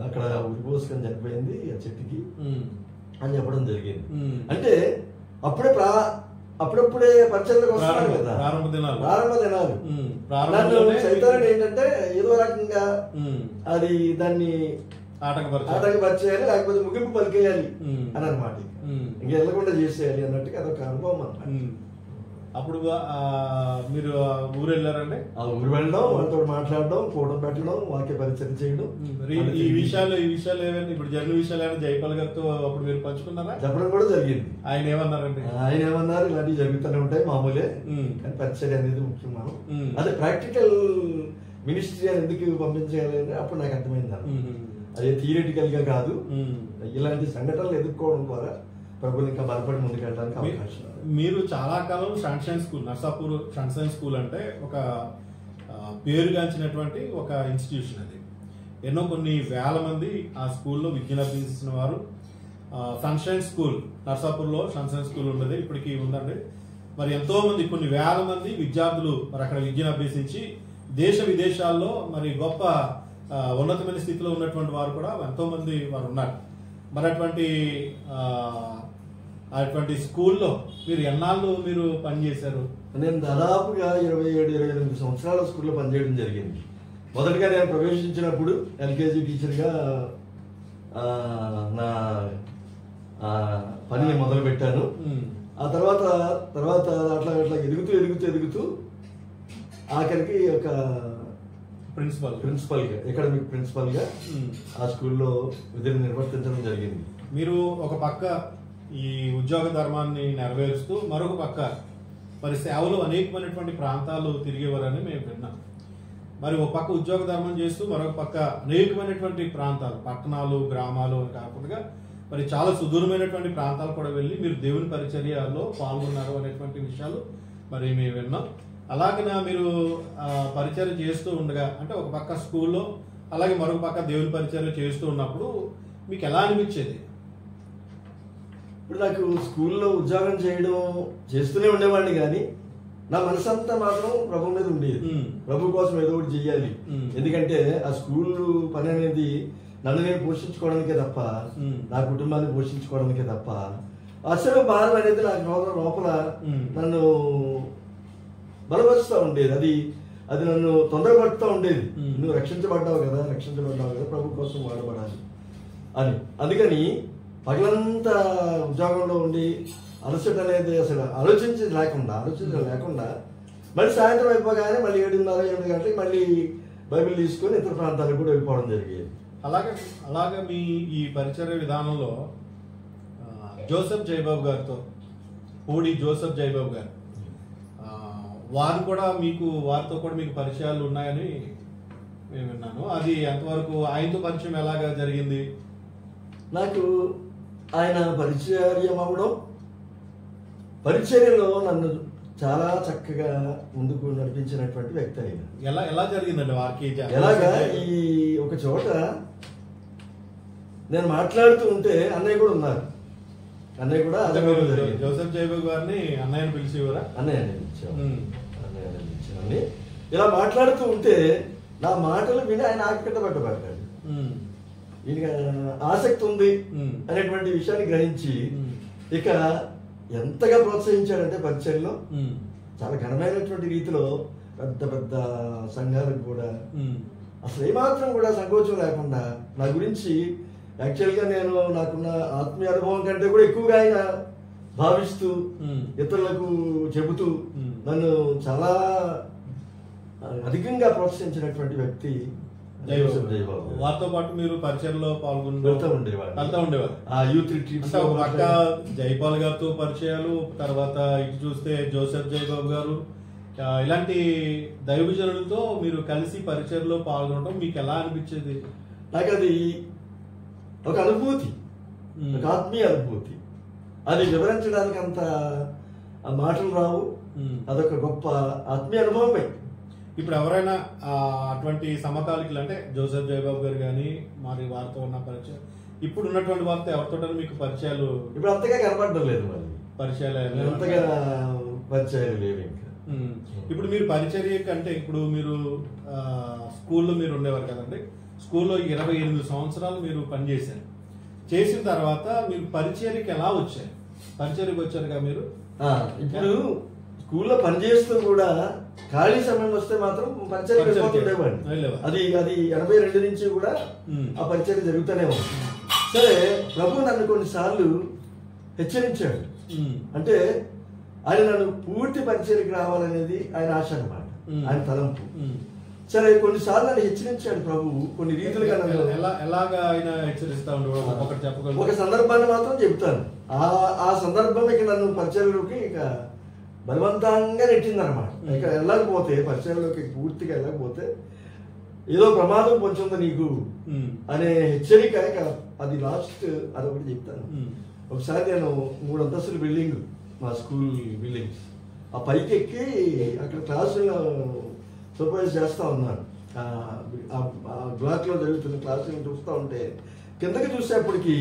అక్కడ ఉరిపోసుకొని చనిపోయింది ఆ చెట్టుకి అని చెప్పడం జరిగింది. అంటే అప్పుడప్పుడే పరిచయలకు వస్తున్నారు కదా, ప్రారంభ దినాలు. సైతాన్ని ఏంటంటే ఏదో రకంగా అది దాన్ని ఆటంకపరిచేయాలి, లేకపోతే ముగింపు పలికేయాలి అని అనమాట. ఇంక వెళ్ళకుండా చేసేయాలి అన్నట్టుగా అదొక అనుభవం అన్నమాట. అప్పుడు మీరు ఊరు వెళ్ళారండి? ఆ ఊరు వెళ్ళడం, వాళ్ళతో మాట్లాడడం, ఫోటో పెట్టడం, వాక్య పరిచయం చేయడం, ఈ విషయాలు ఏమైనా ఇప్పుడు జరిగిన విషయాలు ఏమైనా జైపాల్ గారితో అప్పుడు మీరు పంచుకున్నారా? చెప్పడం కూడా జరిగింది. ఆయన ఏమన్నారండి? ఆయన ఏమన్నారు, ఇలాంటివి జరుగుతూనే ఉంటాయి మామూలే, కానీ పరిచయం అనేది ముఖ్యం. మనం అదే ప్రాక్టికల్ మినిస్ట్రీ అని ఎందుకు పంపించాలి అంటే అప్పుడు నాకు అర్థమైంది. అదే థియరిటికల్ గా కాదు, ఇలాంటి సంఘటనలు ఎదుర్కోవడం ద్వారా ప్రభుత్వం ఇంకా బలపడి ముందుకెళ్ళడానికి అవకాశం. మీరు చాలా కాలం sunshine school, Narsapur sunshine school అంటే ఒక పేరుగాంచినటువంటి ఒక ఇన్స్టిట్యూషన్. అది కొన్ని వేల మంది ఆ స్కూల్లో విద్యను అభ్యసించిన వారు. సన్షైన్ స్కూల్ నర్సాపూర్లో సన్షైన్ స్కూల్ ఉండేది, ఇప్పటికీ ఉందండి. మరి ఎంతో మంది, కొన్ని వేల మంది విద్యార్థులు మరి అక్కడ విద్యను అభ్యసించి దేశ విదేశాల్లో మరి గొప్ప ఉన్నతమైన స్థితిలో ఉన్నటువంటి వారు కూడా ఎంతో మంది వారు ఉన్నారు. మరి అటువంటి స్కూల్లో మీరు ఎన్నాళ్ళు మీరు పనిచేశారు? నేను దాదాపుగా 27-28 సంవత్సరాల స్కూల్లో పనిచేయడం జరిగింది. మొదటిగా నేను ప్రవేశించినప్పుడు ఎల్కేజీ టీచర్గా నా పనిని మొదలు పెట్టాను. ఆ తర్వాత అట్లా ఎదుగుతూ ఆఖరికి ఒక ప్రిన్సిపల్గా, అకాడమిక్ ప్రిన్సిపల్గా ఆ స్కూల్లో విధులు నిర్వర్తించడం జరిగింది. మీరు ఒక పక్క ఈ ఉద్యోగ ధర్మాన్ని నెరవేరుస్తూ మరొక పక్క మరి సేవలు అనేకమైనటువంటి ప్రాంతాలు తిరిగేవారని మేము విన్నాం. మరి ఒక పక్క ఉద్యోగ ధర్మం చేస్తూ మరొక పక్క అనేకమైనటువంటి ప్రాంతాలు, పట్టణాలు, గ్రామాలు కాకుండా మరి చాలా సుదూరమైనటువంటి ప్రాంతాలు కూడా వెళ్ళి మీరు దేవుని పరిచర్యలో పాల్గొన్నారు అనేటువంటి విషయాలు మరి మేము విన్నాం. అలాగే మీరు పరిచర్య చేస్తూ ఉండగా, అంటే ఒక పక్క స్కూల్లో అలాగే మరొక పక్క దేవుని పరిచర్య చేస్తూ ఉన్నప్పుడు మీకు ఎలా అనిపించేది? ఇప్పుడు నాకు స్కూల్లో ఉద్యోగం చేస్తూనే ఉండేవాడిని, కానీ నా మనసంతా మాత్రం ప్రభు మీద ఉండేది. ప్రభు కోసం ఏదో ఒకటి చెయ్యాలి. ఎందుకంటే ఆ స్కూల్ పని అనేది నన్ను నేను పోషించుకోవడానికే తప్ప, నా కుటుంబాన్ని పోషించుకోవడానికే తప్ప, అసలు భారం అనేది నాకు లోపల నన్ను బలపరుస్తూ ఉండేది. అది నన్ను తొందరపడుతూ ఉండేది. నువ్వు రక్షించబడ్డావు కదా, ప్రభు కోసం వాడబడాలి అని. అందుకని పగలంతా ఉద్యోగంలో ఉండి అలసట అనేది అసలు ఆలోచించ లేకుండా మళ్ళీ సాయంత్రం అయిపోగానే మళ్ళీ 7:30-8 గంటలకి మళ్ళీ బైబిల్ తీసుకొని ఇతర ప్రాంతాలకు కూడా వెళ్ళిపోవడం జరిగేది. అలాగే మీ ఈ పరిచర్య విధానంలో జోసెఫ్ జయబాబు గారితో, పూడి జోసెఫ్ జయబాబు గారు, వారితో కూడా మీకు పరిచయాలు ఉన్నాయని నేను విన్నాను. అది ఎంతవరకు, ఆయనతో పరిచయం ఎలాగా జరిగింది? నాకు ఆయన పరిచర్యలో నన్ను చాలా చక్కగా ముందుకు నడిపించినటువంటి వ్యక్తి. ఆయన ఎలా జరిగిందండి వారికి? ఎలాగా, ఈ ఒక చోట నేను మాట్లాడుతూ ఉంటే అన్నయ్య కూడా ఉన్నారు. అన్నయ్య కూడా జోసెఫ్ జయబాబు గారిని అన్నయ్యని పిలిచేవారా? అన్నయ్య పిలిచామని ఇలా మాట్లాడుతూ ఉంటే నా మాటలు విని ఆయన ఆకట్టబడ్డాడు. ఈయన ఆసక్తి ఉంది అనేటువంటి విషయాన్ని గ్రహించి ఇక ఎంతగా ప్రోత్సహించాడంటే పరిచయంలో చాలా ఘనమైనటువంటి రీతిలో పెద్ద పెద్ద సంఘాలకు కూడా అసలు ఏమాత్రం కూడా సంకోచం లేకుండా నా గురించి యాక్చువల్గా నేను నాకున్న ఆత్మీయ అనుభవం కంటే కూడా ఎక్కువగా ఆయన భావిస్తూ ఇతరులకు చెబుతూ నన్ను చాలా అధికంగా ప్రోత్సహించినటువంటి వ్యక్తి జయబాబు. వారితో పాటు మీరు పరిచయంలో వెళ్తూ ఉండేవారు. ఆ యూత్ రిట్రీట్స్ జైపాల్ గారితో పరిచయాలు, తర్వాత ఇటు చూస్తే జోసెఫ్ జయబాబు గారు, ఇలాంటి దైవజనులతో మీరు కలిసి పరిచయంలో పాల్గొనడం మీకు ఎలా అనిపించేది? నాకు అది ఒక అనుభూతి, ఒక ఆత్మీయ అనుభూతి. అది వివరించడానికి అంత మాటలు రావు. అదొక గొప్ప ఆత్మీయ అనుభవమే. ఇప్పుడు ఎవరైనా అటువంటి సమకాలికలు అంటే జోసెఫ్ జయబాబు గారు కానీ మరి వారితో ఉన్న పరిచయం, ఇప్పుడు ఉన్నటువంటి వారితో ఎవరితో మీకు పరిచయాలు? ఇప్పుడు అంతగా కనపడడం లేదు, మరి పరిచయాలు అంతగా పరిచయాలు లేవు ఇంకా. ఇప్పుడు మీరు పరిచర్య కంటే ఇప్పుడు మీరు స్కూల్లో మీరు ఉండేవారు కదండి, స్కూల్లో 28 సంవత్సరాలు మీరు పనిచేశారు. చేసిన తర్వాత మీరు పరిచర్యకి ఎలా వచ్చారు? పరిచర్యకి వచ్చారుగా మీరు. ఇప్పుడు స్కూల్లో పనిచేస్తూ కూడా ఖాళీ సమయం వస్తే మాత్రం పరిచర్య వెళ్ళిపోతుండేవాడిని. అది 82 నుంచి కూడా ఆ పరిచర్య జరుగుతూనే ఉంది. సరే, ప్రభు నన్ను కొన్నిసార్లు హెచ్చరించాడు. అంటే ఆయన నన్ను పూర్తి పరిచర్యకి రావాలనేది ఆయన ఆశ అన్నమాట, ఆయన తలంపు. సరే, కొన్నిసార్లు నన్ను హెచ్చరించాడు ప్రభు కొన్ని రీతులుగా. ఎలాగా ఆయన హెచ్చరిస్తా ఉండేవాడు? ఒక సందర్భాన్ని మాత్రం చెప్తాను. ఆ సందర్భం ఇక నన్ను పరిచర్యలోకి ఇక బలవంతంగా నెట్టిందనమాట. ఇక వెళ్ళకపోతే, పరిచయంలోకి పూర్తిగా వెళ్ళకపోతే ఏదో ప్రమాదం పొంచుంది నీకు అనే హెచ్చరిక. ఇక అది లాస్ట్ అదొకటి చెప్తాను. ఒకసారి నేను 3 అంతస్తుల బిల్డింగ్, మా స్కూల్ బిల్డింగ్స్, ఆ పైకి ఎక్కి అక్కడ క్లాసులో సూపర్వైజ్ చేస్తూ ఉన్నాను. బ్లాక్లో జరుగుతున్న క్లాసులను చూస్తూ ఉంటే కిందకి చూసేప్పటికి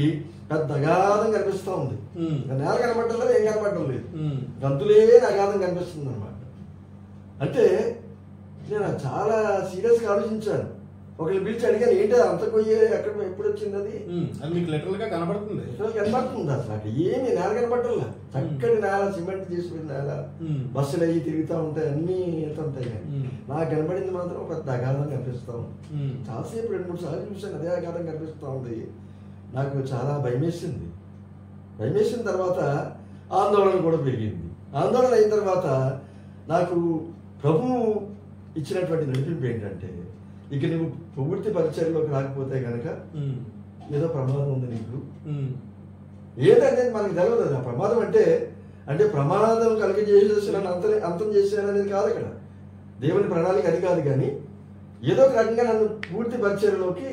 పెద్ద అగాధం కనిపిస్తూ ఉంది. నేల కనబడటం లేదు, ఏం కనబడటం లేదు, గంతులే అగాధం కనిపిస్తుంది అనమాట. అంటే నేను చాలా సీరియస్గా ఆలోచించాను. ఒకళ్ళు పిలిచి అడిగాను, ఏంటి అంత కొయ్యే ఎక్కడ ఎప్పుడు వచ్చింది అది? మీకు లిటరల్ గా కనబడుతుంది. కనబడుతుంది అసలు అక్కడ ఏమి నేల కనబడటంలా. చక్కటి నేల, సిమెంట్ తీసుకుని నేల, బస్సులు అయ్యి తిరుగుతూ ఉంటాయి, అన్నీ వెళ్తుంటాయి. కానీ నాకు కనబడింది మాత్రం ఒక పెద్ద అగాధం కనిపిస్తూ ఉంది. చాలాసేపు 2-3 సార్లు చూసాను, అదే అగాధం కనిపిస్తూ ఉంది. నాకు చాలా భయమేసింది. భయమేసిన తర్వాత ఆందోళన కూడా పెరిగింది. ఆందోళన అయిన తర్వాత నాకు ప్రభువు ఇచ్చినటువంటి నడిపింపు ఏంటంటే, ఇక నువ్వు పూర్తి పరిచయంలోకి రాకపోతే కనుక ఏదో ప్రమాదం ఉంది నీకు. ఏదంటే మనకు తెలియదు. ఆ ప్రమాదం అంటే ప్రమాదం కలిగజేసేసి నన్ను అంతం చేసేయాలనేది కాదు అక్కడ. దేవుని ప్రణాళిక అది కాదు. కానీ ఏదో ఒక రకంగా నన్ను పూర్తి పరిచయంలోకి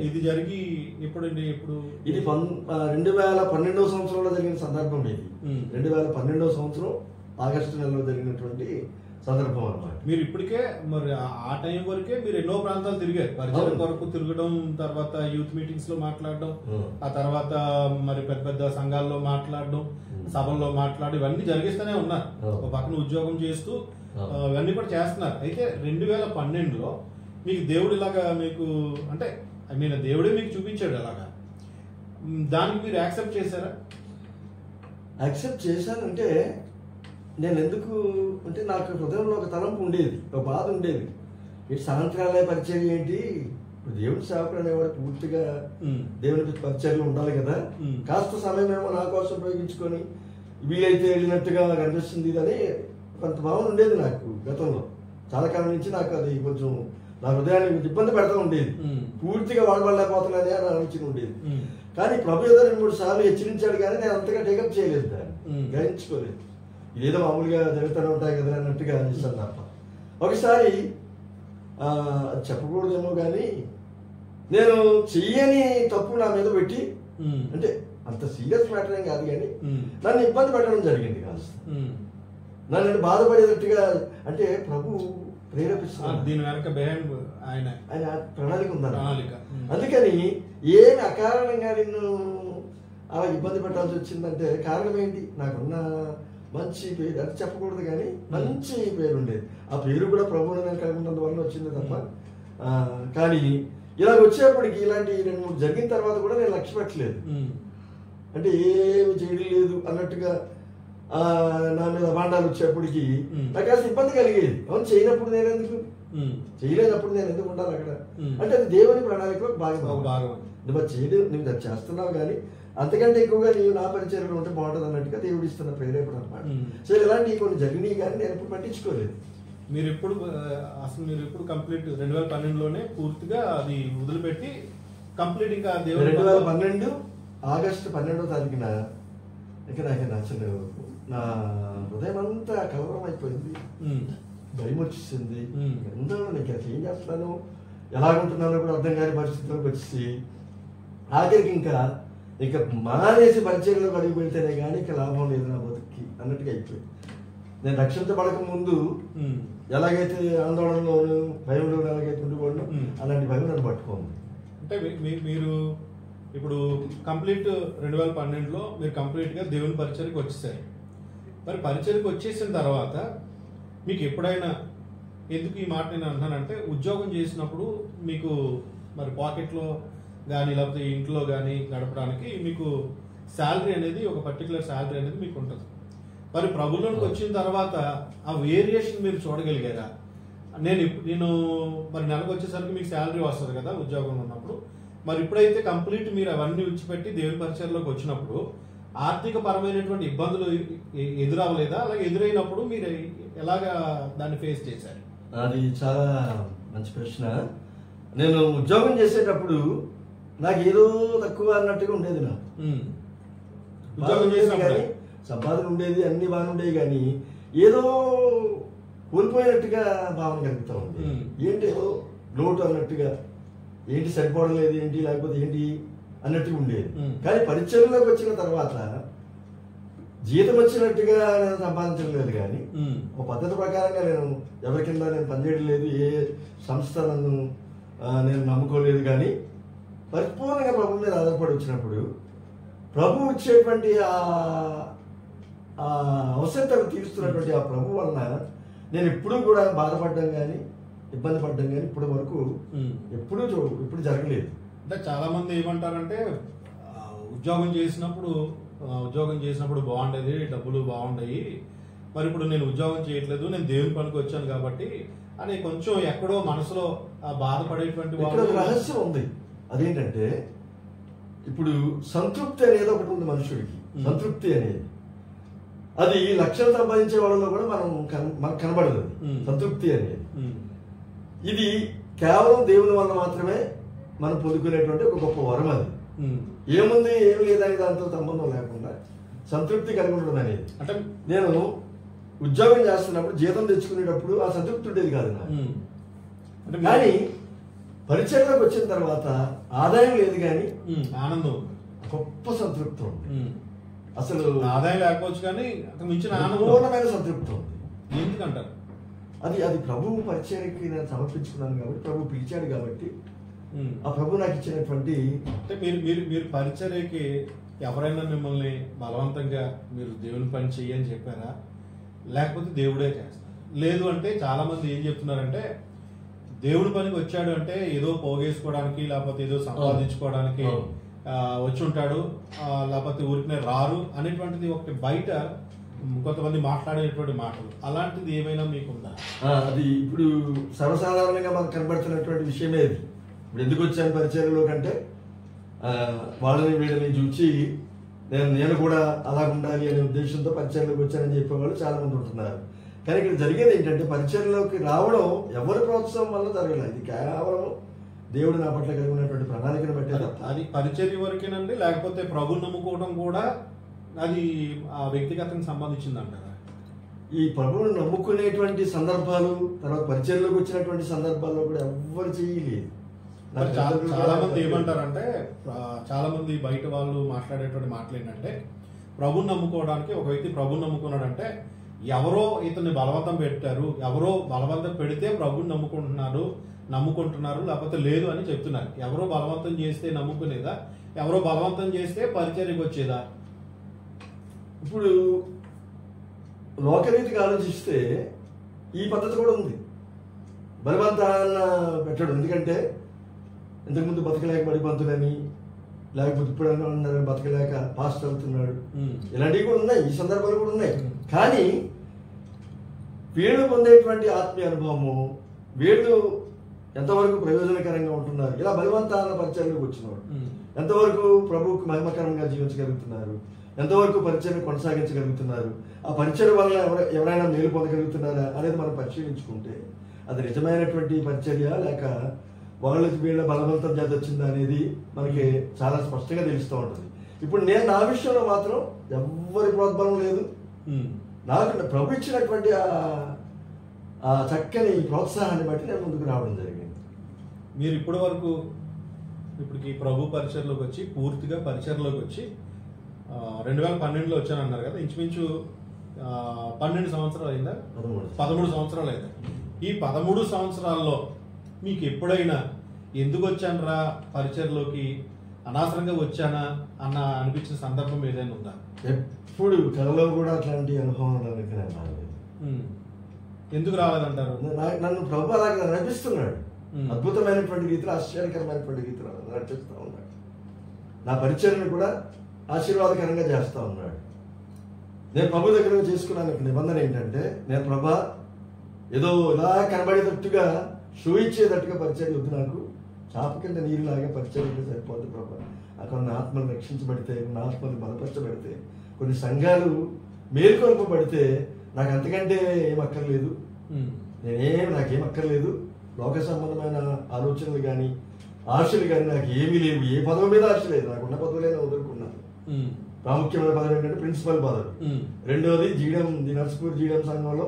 ఇది జరిగి ఇప్పుడు ఇది 2012వ సంవత్సరంలో జరిగిన సందర్భం. ఇది 2012వ సంవత్సరం ఆగస్టు నెలలో జరిగినటువంటి సందర్భం అన్నమాట. మీరు ఇప్పటికే మరి ఆ టైం వరకే మీరు ఎన్నో ప్రాంతాలు తిరిగారు. పరిచయం కొరకు తిరగడం, తర్వాత యూత్ మీటింగ్స్ లో మాట్లాడడం, ఆ తర్వాత మరి పెద్ద పెద్ద సంఘాల్లో మాట్లాడడం, సభల్లో మాట్లాడడం, ఇవన్నీ జరిగిస్తూనే ఉన్నారు. ఒక పక్కన ఉద్యోగం చేస్తూ ఇవన్నీ కూడా చేస్తున్నారు. అయితే 2012లో మీకు దేవుడు ఇలాగా మీకు అంటే దేవుడే మీకు చూపించాడు అలాగా, దానికి మీరు యాక్సెప్ట్ చేశారా? యాక్సెప్ట్ చేశానంటే నేను ఎందుకు అంటే నాకు హృదయంలో ఒక తలంపు ఉండేది, ఒక బాధ ఉండేది. ఇటు సాయంత్రాలయ పరిచయం ఏంటి, ఇప్పుడు దేవుడి సేవకుడు అనేవాడు పూర్తిగా దేవుని పరిచర్యలు ఉండాలి కదా. కాస్త సమయం ఏమో నా కోసం ఉపయోగించుకొని వీలైతే వెళ్ళినట్టుగా కనిపిస్తుంది అని కొంత భావన ఉండేది నాకు గతంలో. చాలా కాలం నుంచి నాకు అది కొంచెం నా హృదయాన్ని ఇబ్బంది పెడతా ఉండేది. పూర్తిగా వాడబడలేకపోతున్నానే అని ఆలోచన ఉండేది. కానీ ప్రభు ఏదో 2-3 సార్లు హెచ్చరించాడు, కానీ నేను అంతగా టేకప్ చేయలేదు, దాన్ని గ్రహించుకోలేదు. ఏదో మామూలుగా జరుగుతూనే ఉంటాయి కదా అన్నట్టుగా అనిపిస్తాను తప్ప. ఒకసారి చెప్పకూడదేమో కానీ నేను చెయ్యని తప్పు నా మీద పెట్టి, అంటే అంత సీరియస్ మ్యాటర్ ఏం కాదు కానీ నన్ను ఇబ్బంది పెట్టడం జరిగింది. కాస్త నన్ను బాధపడేటట్టుగా, అంటే ప్రభు ప్రేరేపిస్తున్నాడు, దీని వెనక ఆయన ప్రణాళిక ఉందన్న. అందుకని ఏమి అకారణంగా నిన్ను అలా ఇబ్బంది పెట్టాల్సి వచ్చిందంటే కారణం ఏంటి? నాకున్న మంచి పేరు, అది చెప్పకూడదు కానీ మంచి పేరు ఉండేది. ఆ పేరు కూడా ప్రభువుని నేను కలిగినందువల్ల వచ్చింది తప్ప. కానీ ఇలాగ వచ్చేప్పటికి ఇలాంటి 2-3 జరిగిన తర్వాత కూడా నేను లక్ష్య పెట్టలేదు. అంటే ఏమి చేయడం లేదు అన్నట్టుగా నా మీద అభాండాలు వచ్చేప్పటికి నాకు అసలు ఇబ్బంది కలిగేది. అవును, చేయనప్పుడు నేను ఎందుకు, చేయలేనప్పుడు నేను ఎందుకు ఉండాలి అక్కడ అంటే అది దేవుని ప్రణాళికలో భాగం. నువ్వు చేయలేదు, నువ్వు అది చేస్తున్నావు, కానీ అంతకంటే ఎక్కువగా నీవు నా పరిచయంలో ఉంటే బాగుంటుంది అన్నట్టుగా దేవుడు ఇస్తున్న ప్రేరేపణ అనమాట. సో ఇలాంటివి కొన్ని జరిగినాయి, కానీ నేను ఎప్పుడు పట్టించుకోలేదు. మీరు ఎప్పుడు కంప్లీట్ 2012లోనే పూర్తిగా అది వదిలిపెట్టి కంప్లీట్ ఇంకా 2012 ఆగస్టు 12వ తారీఖున ఇక నాకు అసలు నా హృదయం అంతా కలవరం అయిపోయింది, భయం వచ్చేసింది. ఎంతో నీకు అసలు ఏం చేస్తున్నాను, ఎలాగుంటున్నానో కూడా అర్థం కాని పరిస్థితుల్లోకి వచ్చి ఆఖరికి ఇంకా మానేసి పరిచయంలోకి అడుగు పెడితేనే కానీ ఇక లాభం లేదు నా బతుక్కి అన్నట్టుగా అయిపోయింది. నేను రక్షించబడక ముందు ఎలాగైతే ఆందోళనలోను భయంలో ఎలాగైతే ఉండిపోను అలాంటి భయం నన్ను పట్టుకోండి. అంటే మీరు ఇప్పుడు కంప్లీట్ 2012లో మీరు కంప్లీట్గా దేవుని పరిచయకి వచ్చేసారు. మరి పరిచయకి వచ్చేసిన తర్వాత మీకు ఎప్పుడైనా, ఎందుకు ఈ మాట నేను అంటానంటే, ఉద్యోగం చేసినప్పుడు మీకు మరి పాకెట్లో కానీ లేకపోతే ఇంట్లో కానీ గడపడానికి మీకు శాలరీ అనేది, ఒక పర్టికులర్ శాలరీ అనేది మీకు ఉంటుంది. మరి ప్రభుత్వంలోకి వచ్చిన తర్వాత ఆ వేరియేషన్ మీరు చూడగలిగారా? నేను మరి నెలకు వచ్చేసరికి మీకు శాలరీ వస్తుంది కదా ఉద్యోగంలో ఉన్నప్పుడు. మరి ఇప్పుడైతే కంప్లీట్ మీరు అవన్నీ విడిచిపెట్టి దేవుని పరిచయంలోకి వచ్చినప్పుడు ఆర్థిక పరమైనటువంటి ఇబ్బందులు ఎదురవ్వలేదా? అలాగే ఎదురైనప్పుడు మీరు ఎలాగా దాన్ని ఫేస్ చేశారు? అది చాలా మంచి ప్రశ్న. నేను ఉద్యోగం చేసేటప్పుడు నాకు ఏదో తక్కువ అన్నట్టుగా ఉండేది. నాకు ఉద్యోగం చేసిన కానీ సంపాదన ఉండేది, అన్ని బాగా ఉండేవి, కానీ ఏదో కోల్పోయినట్టుగా భావన కలుగుతూ ఉంది. ఏంటి ఏదో లోటు అన్నట్టుగా, ఏంటి సరిపోవడం లేదు ఏంటి, లేకపోతే ఏంటి అన్నట్టుగా ఉండేది. కానీ పరిచయంలోకి వచ్చిన తర్వాత జీతం వచ్చినట్టుగా నేను సంపాదించడం లేదు, కానీ ఒక పద్ధతి ప్రకారంగా నేను ఎవరి కింద నేను పనిచేయడం లేదు, ఏ సంస్థ నన్ను నేను నమ్ముకోలేదు. కానీ పరిపూర్ణంగా ప్రభు మీద ఆధారపడి వచ్చినప్పుడు ప్రభు ఇచ్చేటువంటి ఆ అవసరతను తీరుస్తున్నటువంటి ఆ ప్రభు వలన నేను ఎప్పుడూ కూడా బాధపడ్డం కానీ ఇబ్బంది పడ్డం కానీ ఇప్పటి వరకు ఎప్పుడు జరగలేదు. అంటే చాలా మంది ఏమంటారంటే ఉద్యోగం చేసినప్పుడు బాగుండేది, డబ్బులు బాగుండయి, మరి ఇప్పుడు నేను ఉద్యోగం చేయట్లేదు, నేను దేవుని పనికి వచ్చాను కాబట్టి అని కొంచెం ఎక్కడో మనసులో బాధపడేటువంటి రహస్యం ఉంది. అదేంటంటే ఇప్పుడు సంతృప్తి అనేది ఒకటి ఉంది మనుషుడికి. సంతృప్తి అనేది అది లక్షలు సంపాదించే వాళ్ళలో కూడా మనకు కనబడదు సంతృప్తి అనేది. ఇది కేవలం దేవుని వల్ల మాత్రమే మనం పొందుకునేటువంటి ఒక గొప్ప వరం. అది ఏముంది ఏం లేదని దాంతో సంబంధం లేకుండా సంతృప్తి కలిగి ఉండడం అనేది. అంటే నేను ఉద్యోగం చేస్తున్నప్పుడు జీతం తెచ్చుకునేటప్పుడు ఆ సంతృప్తి ఉండేది కాదు నాకు. కానీ పరిచయంలోకి వచ్చిన తర్వాత ఆదాయం లేదు, కానీ ఆనందం, గొప్ప సంతృప్తి ఉంది. అసలు ఆదాయం లేకపోవచ్చు కానీ మించిన పూర్ణమైన సంతృప్తి ఉంది. ఎందుకంటారు? అది ప్రభువు పరిచయకి నేను సమర్పించుకున్నాను కాబట్టి, ప్రభు పిలిచాడు కాబట్టి, ఆ ప్రభు నాకు ఇచ్చినటువంటి. అంటే మీరు పరిచర్యకి ఎవరైనా మిమ్మల్ని బలవంతంగా మీరు దేవుని పని చెయ్యని చెప్పారా, లేకపోతే దేవుడే చేస్తారు? లేదు అంటే చాలా మంది ఏం చెప్తున్నారంటే, దేవుడి పనికి వచ్చాడు అంటే ఏదో పోగేసుకోవడానికి లేకపోతే ఏదో సంపాదించుకోవడానికి వచ్చి ఉంటాడు, లేకపోతే ఊరికనే రారు అనేటువంటిది ఒకటి బయట కొంతమంది మాట్లాడేటువంటి మాటలు. అలాంటిది ఏమైనా మీకుందా? అది ఇప్పుడు సర్వసాధారణంగా మనకు కనబడుతున్నటువంటి విషయమే. అది ఇప్పుడు ఎందుకు వచ్చాను పరిచయంలో కంటే వాళ్ళని వీళ్ళని చూసి నేను కూడా అలా ఉండాలి అనే ఉద్దేశంతో పరిచయంలోకి వచ్చానని చెప్పేవాళ్ళు చాలా మంది ఉంటున్నారు. కానీ ఇక్కడ జరిగేది ఏంటంటే, పరిచయంలోకి రావడం ఎవరి ప్రోత్సాహం వల్ల జరగలేదు. ఇది కేవలం దేవుడు నా పట్ల కలిగి ఉన్నటువంటి ప్రణాళికను బట్టి. అది పరిచర్య వరకేనండి, లేకపోతే ప్రభు నమ్ముకోవడం కూడా అది ఆ వ్యక్తిగతంగా సంబంధించింది అంటారా? ఈ ప్రభువును నమ్ముకునేటువంటి సందర్భాలు, తర్వాత పరిచయంలోకి వచ్చినటువంటి సందర్భాల్లో కూడా ఎవ్వరు చేయలేదు. చాలా మంది ఏమంటారంటే, చాలా మంది బయట వాళ్ళు మాట్లాడేటువంటి మాటలు ఏంటంటే, ప్రభుని నమ్ముకోవడానికి ఒక వ్యక్తి ప్రభుని నమ్ముకున్నాడంటే ఎవరో ఇతన్ని బలవంతం పెట్టారు, ఎవరో బలవంతం పెడితే ప్రభుని నమ్ముకుంటున్నారు లేకపోతే లేదు అని చెప్తున్నారు. ఎవరో బలవంతం చేస్తే నమ్ముకునేదా, ఎవరో బలవంతం చేస్తే పరిచర్యకు వచ్చేదా? ఇప్పుడు లోకరీతిగా ఆలోచిస్తే ఈ పద్ధతి కూడా ఉంది. బలవంతాన్న పెట్టడం. ఎందుకంటే ఇంతకుముందు బతకలేక బడిపంతులని లేకపోతే ఇప్పుడైనా ఉన్నారు బతకలేక పాస్ట్ అవుతున్నాడు, ఇలాంటివి కూడా ఉన్నాయి, ఈ సందర్భాలు కూడా ఉన్నాయి. కానీ వీళ్ళు పొందేటువంటి ఆత్మీయ అనుభవము, వీళ్ళు ఎంతవరకు ప్రయోజనకరంగా ఉంటున్నారు, ఇలా బలవంతాల పరిచయంలోకి వచ్చినవాడు ఎంతవరకు ప్రభువుకు మహిమకరంగా జీవించగలుగుతున్నారు, ఎంతవరకు పరిచయం కొనసాగించగలుగుతున్నారు, ఆ పరిచయం వల్ల ఎవరైనా మేలు పొందగలుగుతున్నారా అనేది మనం పరిశీలించుకుంటే అది నిజమైనటువంటి పరిచర్య లేక వాళ్ళకి వీళ్ళ బలవంతం చేత వచ్చిందా అనేది మనకి చాలా స్పష్టంగా తెలుస్తూ ఉంటుంది. ఇప్పుడు నేను నా విషయంలో మాత్రం ఎవ్వరి ప్రోద్బలం లేదు, నాకు ప్రభు ఇచ్చినటువంటి ఆ చక్కని ప్రోత్సాహాన్ని బట్టి నేను ముందుకు రావడం జరిగింది. మీరు ఇప్పటి వరకు ఇప్పటికి ప్రభు పరిచయలోకి వచ్చి పూర్తిగా పరిచయలోకి వచ్చి 2012లో వచ్చానన్నారు కదా, ఇంచుమించు 12 సంవత్సరాలు అయిందా? 13 సంవత్సరాలు అయిందా? ఈ 13 సంవత్సరాల్లో మీకు ఎప్పుడైనా ఎందుకు వచ్చానరా పరిచయలోకి, అనవసరంగా వచ్చానా అన్న అనిపించిన సందర్భం ఏదైనా ఉందా? ఎప్పుడు కళలో కూడా అట్లాంటి అనుభవం రాలేదు. ఎందుకు రాలేదంటారు? నన్ను ప్రభు అలాగే నడిపిస్తున్నాడు, అద్భుతమైనటువంటి రీతిలో ఆశ్చర్యకరమైనటువంటి రీతిలో నడిపిస్తూ ఉన్నాడు. నా పరిచయను కూడా ఆశీర్వాదకరంగా చేస్తూ ఉన్నాడు. నేను ప్రభు దగ్గర చేసుకున్నాను నిబంధన ఏంటంటే, నేను ప్రభా ఏదో ఇలా కనబడేటట్టుగా షో ఇచ్చేటట్టుగా పరిచయం వద్దు, నాకు చాప కింద నీరులాగా పరిచయం సరిపోద్ది ప్రభా. అక్కడ నా ఆత్మలు రక్షించబడితే, నా ఆత్మలు బలపరచబడితే, కొన్ని సంఘాలు మేల్కొల్పబడితే నాకు అంతకంటే ఏం అక్కర్లేదు, నాకేం అక్కర్లేదు. లోక సంబంధమైన ఆలోచనలు కానీ ఆశలు కానీ నాకు ఏమీ లేవు, ఏ పదవి మీద ఆశ లేదు, నాకున్న పదవులైనా వదులుకున్నాను. ప్రాముఖ్యమైన పదవి ఏంటంటే ప్రిన్సిపల్ పదవి. రెండోది నర్స్పూర్ జీడం సంఘంలో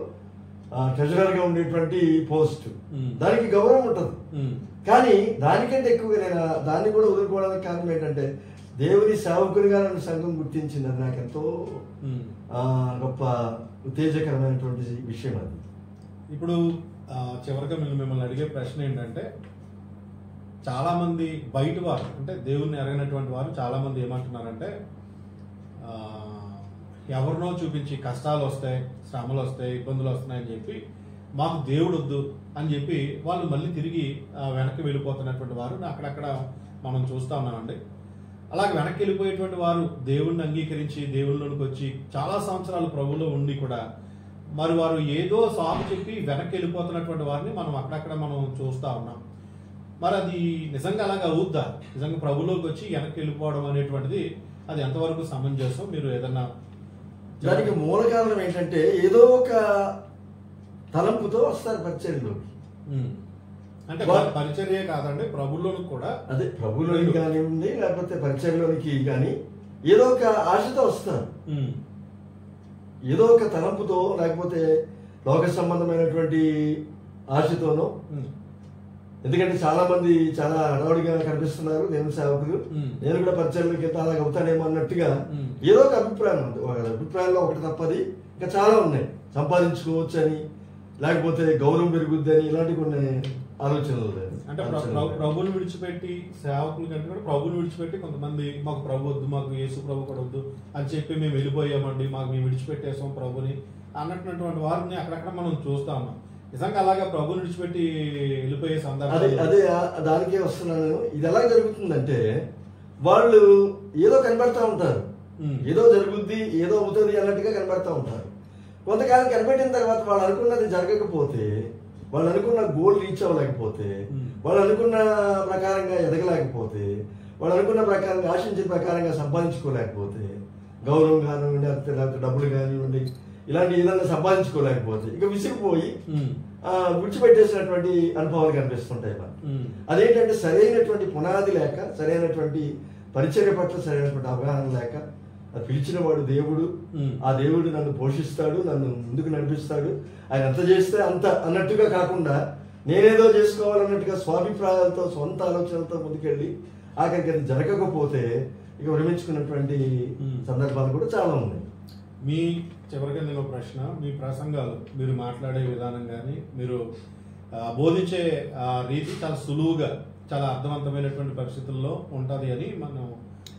ట్రెజరర్ గా ఉండేటువంటి పోస్ట్, దానికి గౌరవం ఉంటుంది. కానీ దానికంటే ఎక్కువగా నేను దాన్ని కూడా వదులుకోవడానికి కారణం ఏంటంటే, దేవుని సేవకునిగా నన్ను సంఘం గుర్తించింది. అది నాకు ఎంతో గొప్ప ఉత్తేజకరమైనటువంటి విషయం అది. ఇప్పుడు చివరిగా మిమ్మల్ని అడిగే ప్రశ్న ఏంటంటే, చాలా మంది బయట వారు అంటే దేవుణ్ణి ఎరగినటువంటి వారు చాలా మంది ఏమంటున్నారంటే, ఎవరినో చూపించి కష్టాలు వస్తాయి, శ్రమలు వస్తాయి, ఇబ్బందులు వస్తున్నాయని చెప్పి మాకు దేవుడు వద్దు అని చెప్పి వాళ్ళు మళ్ళీ తిరిగి వెనక్కి వెళ్ళిపోతున్నటువంటి వారు అక్కడక్కడ మనం చూస్తూ ఉన్నామండి. అలాగే వెనక్కి వెళ్ళిపోయేటువంటి వారు దేవుణ్ణి అంగీకరించి దేవుళ్ళలోకి వచ్చి చాలా సంవత్సరాలు ప్రభువులో ఉండి కూడా మరి వారు ఏదో సాగు చెప్పి వెనక్కి వెళ్ళిపోతున్నటువంటి వారిని మనం అక్కడక్కడ మనం చూస్తూ ఉన్నాం. మరి అది నిజంగా అలాగే అవుద్దా? నిజంగా ప్రభులోకి వచ్చి వెనక్కి వెళ్ళిపోవడం అనేటువంటిది అది ఎంతవరకు సమంజసం? మీరు ఏదన్నా దానికి మూల కారణం ఏంటంటే, ఏదో ఒక తలంపుతో వస్తారు పరిచర్యలోకి. అంటే పరిచర్య కాదండి, ప్రభులోనికి కూడా, అదే ప్రభులోనికి కానివ్వండి లేకపోతే పరిచర్యలోనికి కానీ ఏదో ఒక ఆశతో వస్తారు, ఏదో ఒక తలంపుతో, లేకపోతే లోక సంబంధమైనటువంటి ఆశతోనో. ఎందుకంటే చాలా మంది చాలా అడవుడిగా కనిపిస్తున్నారు దేవుని సేవకులు, నేను కూడా పరిచయంలోకి వెళ్తే అలాగ అవుతానేమో అన్నట్టుగా ఏదో ఒక అభిప్రాయం ఉంది. అభిప్రాయంలో ఒకటి తప్పది, ఇంకా చాలా ఉన్నాయి. సంపాదించుకోవచ్చు అని, లేకపోతే గౌరవం పెరుగుద్ది అని, ఇలాంటి కొన్ని ఆలోచనలు. అంటే ప్రభుని విడిచిపెట్టి సేవకుల కంటే కూడా ప్రభుని విడిచిపెట్టి కొంతమంది మాకు ప్రభు వద్దు, మాకు యేసు ప్రభు కూడా వద్దు అని చెప్పి మేము వెళ్ళిపోయామండి, మాకు మేము విడిచిపెట్టేసాం ప్రభుని అన్నటువంటి వారిని అక్కడక్కడ మనం చూస్తా ఉన్నాం. నిజంగా అలాగా ప్రభుని విడిచిపెట్టి వెళ్ళిపోయే సందర్భం అదే దానికే వస్తున్నాను. ఇది ఎలా జరుగుతుందంటే, వాళ్ళు ఏదో కనబడతా ఉంటారు, ఏదో జరుగుద్ది, ఏదో అవుతుంది అన్నట్టుగా కనబడతా ఉంటారు. కొంతకాలం కనిపెట్టిన తర్వాత వాళ్ళు అనుకున్నది జరగకపోతే, వాళ్ళు అనుకున్న గోల్ రీచ్ అవ్వలేకపోతే, వాళ్ళు అనుకున్న ప్రకారంగా ఎదగలేకపోతే, వాళ్ళు అనుకున్న ప్రకారంగా ఆశించిన ప్రకారంగా సంపాదించుకోలేకపోతే, గౌరవం కానివ్వండి లేకపోతే డబ్బులు కానివ్వండి ఇలాంటి ఏదైనా సంపాదించుకోలేకపోతే ఇక విసిగిపోయి విడిచిపెట్టేసినటువంటి అనుభవాలు కనిపిస్తుంటాయి. అదేంటంటే సరైనటువంటి పునాది లేక, సరైనటువంటి పరిచర్య పట్ల సరైనటువంటి అవగాహన లేక, అది పిలిచిన వాడు దేవుడు, ఆ దేవుడు నన్ను పోషిస్తాడు, నన్ను ముందుకు నడిపిస్తాడు, ఆయన ఎంత చేస్తే అంత అన్నట్టుగా కాకుండా నేనేదో చేసుకోవాలన్నట్టుగా స్వాభిప్రాయాలతో సొంత ఆలోచనలతో ముందుకెళ్ళి ఆఖరికి అది జరగకపోతే ఇక విరమించుకున్నటువంటి సందర్భాలు కూడా చాలా ఉన్నాయి. మీ చివరిగా నేను ప్రశ్న, మీ ప్రసంగాలు, మీరు మాట్లాడే విధానం కానీ మీరు బోధించే రీతి చాలా సులువుగా, చాలా అర్థవంతమైనటువంటి పరిస్థితుల్లో ఉంటుంది అని మనం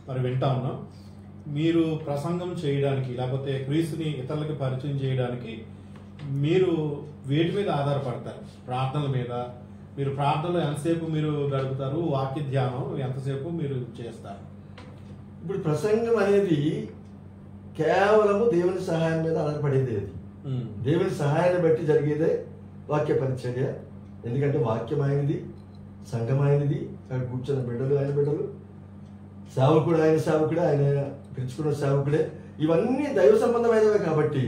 మరి వింటా ఉన్నాం. మీరు ప్రసంగం చేయడానికి లేకపోతే క్రీస్తుని ఇతరులకి పరిచయం చేయడానికి మీరు వేటి మీద ఆధారపడతారు? ప్రార్థనల మీద? మీరు ప్రార్థనలో ఎంతసేపు మీరు గడుపుతారు? వాక్య ధ్యానం ఎంతసేపు మీరు చేస్తారు? ఇప్పుడు ప్రసంగం అనేది కేవలము దేవుని సహాయం మీద ఆధారపడేది. అది దేవుని సహాయాన్ని బట్టి జరిగేదే వాక్య పరిచర్య. ఎందుకంటే వాక్యం ఆయనది, సంఘం ఆయనది, అక్కడ కూర్చున్న బిడ్డలు ఆయన బిడ్డలు, సేవకుడు ఆయన సేవకుడే, ఆయన పిలుచుకున్న సేవకుడే. ఇవన్నీ దైవ సంబంధమైనవే కాబట్టి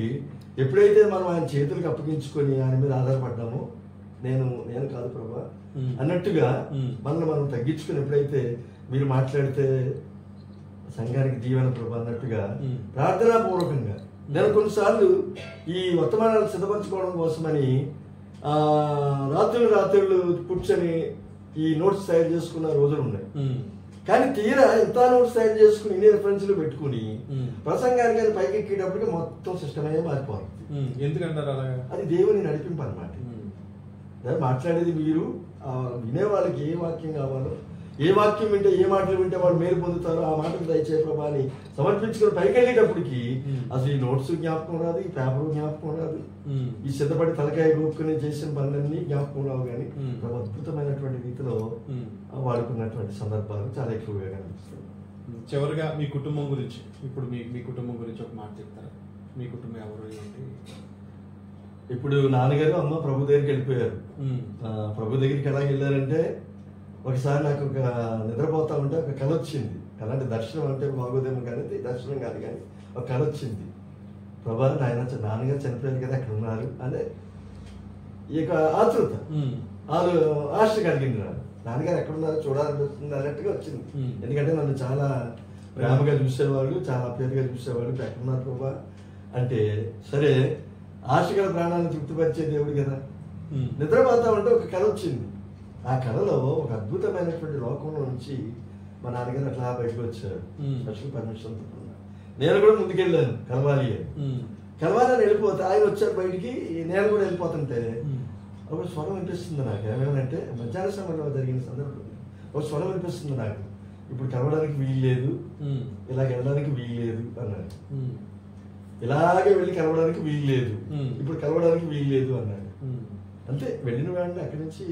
ఎప్పుడైతే మనం ఆయన చేతులకు అప్పగించుకొని ఆయన మీద ఆధారపడ్డామో, నేను కాదు ప్రభా అన్నట్టుగా మనల్ని మనం తగ్గించుకుని ఎప్పుడైతే మీరు మాట్లాడితే సంఘానికి దీవెన ప్రభా అన్నట్టుగా ప్రార్థనాపూర్వకంగా. నేను కొన్నిసార్లు ఈ వర్తమానాలు సిద్ధపరచుకోవడం కోసమని రాత్రులు కూర్చొని ఈ నోట్స్ తయారు చేసుకున్న రోజులు ఉన్నాయి. కానీ తీరా ఇంత నోట్స్ తయారు చేసుకుని ఇన్ని రెఫరెన్స్లు పెట్టుకుని ప్రసంగానికి అని పైకి ఎక్కేటప్పటికి మొత్తం సిస్టమ్ అయ్యే మారిపోతుంది. ఎందుకంటారు అలాగా? అది దేవుని నడిపింపు అన్నమాట. మాట్లాడేది మీరు, వినే వాళ్ళకి ఏ వాక్యం కావాలో, ఏ వాక్యం వింటే ఏ మాటలు వింటే వాళ్ళు మేలు పొందుతారో ఆ మాటలు దయచే ప్రభా అని సమర్పించుకుని పైకి వెళ్ళేటప్పటికి అసలు ఈ నోట్స్ జ్ఞాపకం రాదు, ఈ పేపర్ జ్ఞాపకం రాదు, ఈ సిద్ధపడి తలకాయ గోపుకుని చేసిన పనులన్నీ జ్ఞాపకం రావు. కానీ అద్భుతమైనటువంటి రీతిలో వాడుకున్నటువంటి సందర్భాలు చాలా ఎక్కువగా కనిపిస్తాయి. చివరిగా మీ కుటుంబం గురించి, ఇప్పుడు మీ కుటుంబం గురించి ఒక మాట చెప్తారా? మీ కుటుంబం ఎవరు ఏంటి? ఇప్పుడు నాన్నగారు అమ్మ ప్రభు దగ్గరికి వెళ్ళిపోయారు. ప్రభు దగ్గరికి ఎలా వెళ్ళారంటే, ఒకసారి నాకు ఒక నిద్రపోతా ఉంటే ఒక కళ వచ్చింది. కళ అంటే దర్శనం అంటే బాగోదేమో కానీ దర్శనం కాదు, కానీ ఒక కళ వచ్చింది. ప్రభా నాన్నగారు చనిపోయారు కదా, అక్కడ ఉన్నారు అదే ఇక ఆతృత, వాళ్ళు ఆశ కలిగింది. నాన్నగారు ఎక్కడ ఉన్నారో చూడాలనిపిస్తుంది అన్నట్టుగా వచ్చింది. ఎందుకంటే నన్ను చాలా ప్రేమగా చూసేవాళ్ళు, చాలా పేరుగా చూసేవాళ్ళు. ఇప్పుడు ఎక్కడున్నారు ప్రభా అంటే, సరే ఆశగల ప్రాణాన్ని తృప్తిపరిచే దేవుడు కదా. నిద్రపోతా ఉంటే ఒక కళ వచ్చింది. ఆ కళలో ఒక అద్భుతమైనటువంటి లోకంలో నుంచి మా నాన్నగారు అట్లా బయటకు వచ్చారు, స్పెషల్ పర్మిషన్. నేను కూడా ముందుకెళ్ళాను కలవాలి అని వెళ్ళిపోతే ఆయన వచ్చారు బయటికి. నేను కూడా వెళ్ళిపోతుంటే ఒక స్వరం వినిపిస్తుంది నాకు. ఏమేమంటే మధ్యాహ్న సమయంలో జరిగిన సందర్భం ఒక స్వరం వినిపిస్తుంది నాకు, ఇప్పుడు కలవడానికి వీల్లేదు, ఇలాగ వెళ్ళడానికి వీల్లేదు అన్నాడు. ఇలాగే వెళ్ళి కలవడానికి వీల్లేదు, ఇప్పుడు కలవడానికి వీల్లేదు అన్నాడు. అంతే, వెళ్ళిన వెంటనే అక్కడి నుంచి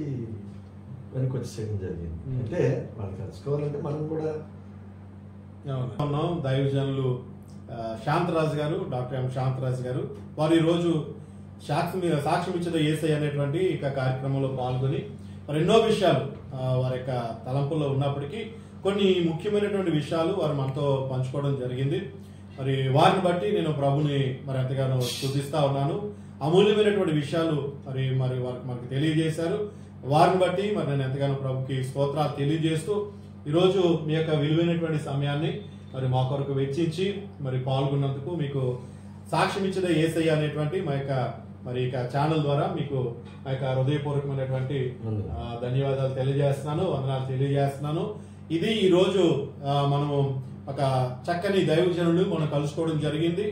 వెనక్కి వచ్చేసేయడం జరిగింది. అంటే వాళ్ళు కలుసుకోవాలంటే మనం కూడా దైవజనులు శాంతరాజు గారు, డాక్టర్ ఎం శాంతరాజు గారు, వారు ఈరోజు సాక్ష్యం ఇచ్చేది యేసయ్య అనేటువంటి ఇక కార్యక్రమంలో పాల్గొని మరి ఎన్నో విషయాలు వారి యొక్క తలంపుల్లో ఉన్నప్పటికీ కొన్ని ముఖ్యమైనటువంటి విషయాలు వారు మనతో పంచుకోవడం జరిగింది. మరి వారిని బట్టి నేను ప్రభుని మరి ఎంతగానో స్తుతిస్తా ఉన్నాను. అమూల్యమైనటువంటి విషయాలు మరి వారికి మనకు తెలియజేశారు. వారిని బట్టి మరి నేను ఎంతగానో ప్రభుకి స్తోత్రాలు తెలియజేస్తూ ఈరోజు మీ యొక్క విలువైనటువంటి సమయాన్ని మరి మా కొరకు వెచ్చించి మరి పాల్గొన్నందుకు మీకు సాక్ష్యం ఇచ్చేదే యేసయ్య అనేటువంటి మా యొక్క మరి ఇక ఛానల్ ద్వారా మీకు మా యొక్క హృదయపూర్వకమైనటువంటి ధన్యవాదాలు తెలియజేస్తున్నాను, వందనాలు తెలియజేస్తున్నాను. ఇది ఈ రోజు మనము ఒక చక్కని దైవజనులు మనం కలుసుకోవడం జరిగింది.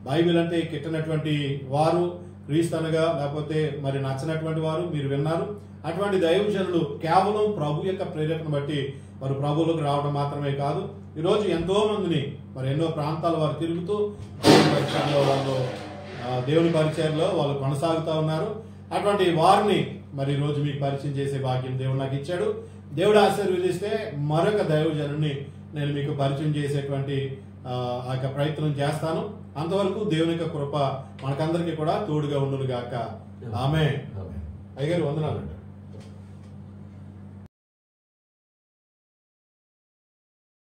బైబిల్ అంటే కిట్టనటువంటి వారు, క్రీస్తు అనగా లేకపోతే మరి నచ్చనటువంటి వారు మీరు విన్నారు. అటువంటి దైవజనులు కేవలం ప్రభు యొక్క ప్రేరేపణ బట్టి వారు ప్రభువులకు రావడం మాత్రమే కాదు, ఈరోజు ఎంతో మందిని మరి ఎన్నో ప్రాంతాల వారు తిరుగుతూ దేవుని పరిచయంలో వాళ్ళు కొనసాగుతూ ఉన్నారు. అటువంటి వారిని మరి ఈరోజు మీకు పరిచయం చేసే భాగ్యం దేవుడు నాకు ఇచ్చాడు. దేవుడు ఆశీర్వదిస్తే మరొక దైవజనుడిని నేను మీకు పరిచయం చేసేటువంటి ఆ యొక్క ప్రయత్నం చేస్తాను. అంతవరకు దేవుని యొక్క కృప మనకందరికీ కూడా తోడుగా ఉండును గాక. ఆమేన్. అయ్యగారు వందనాలు.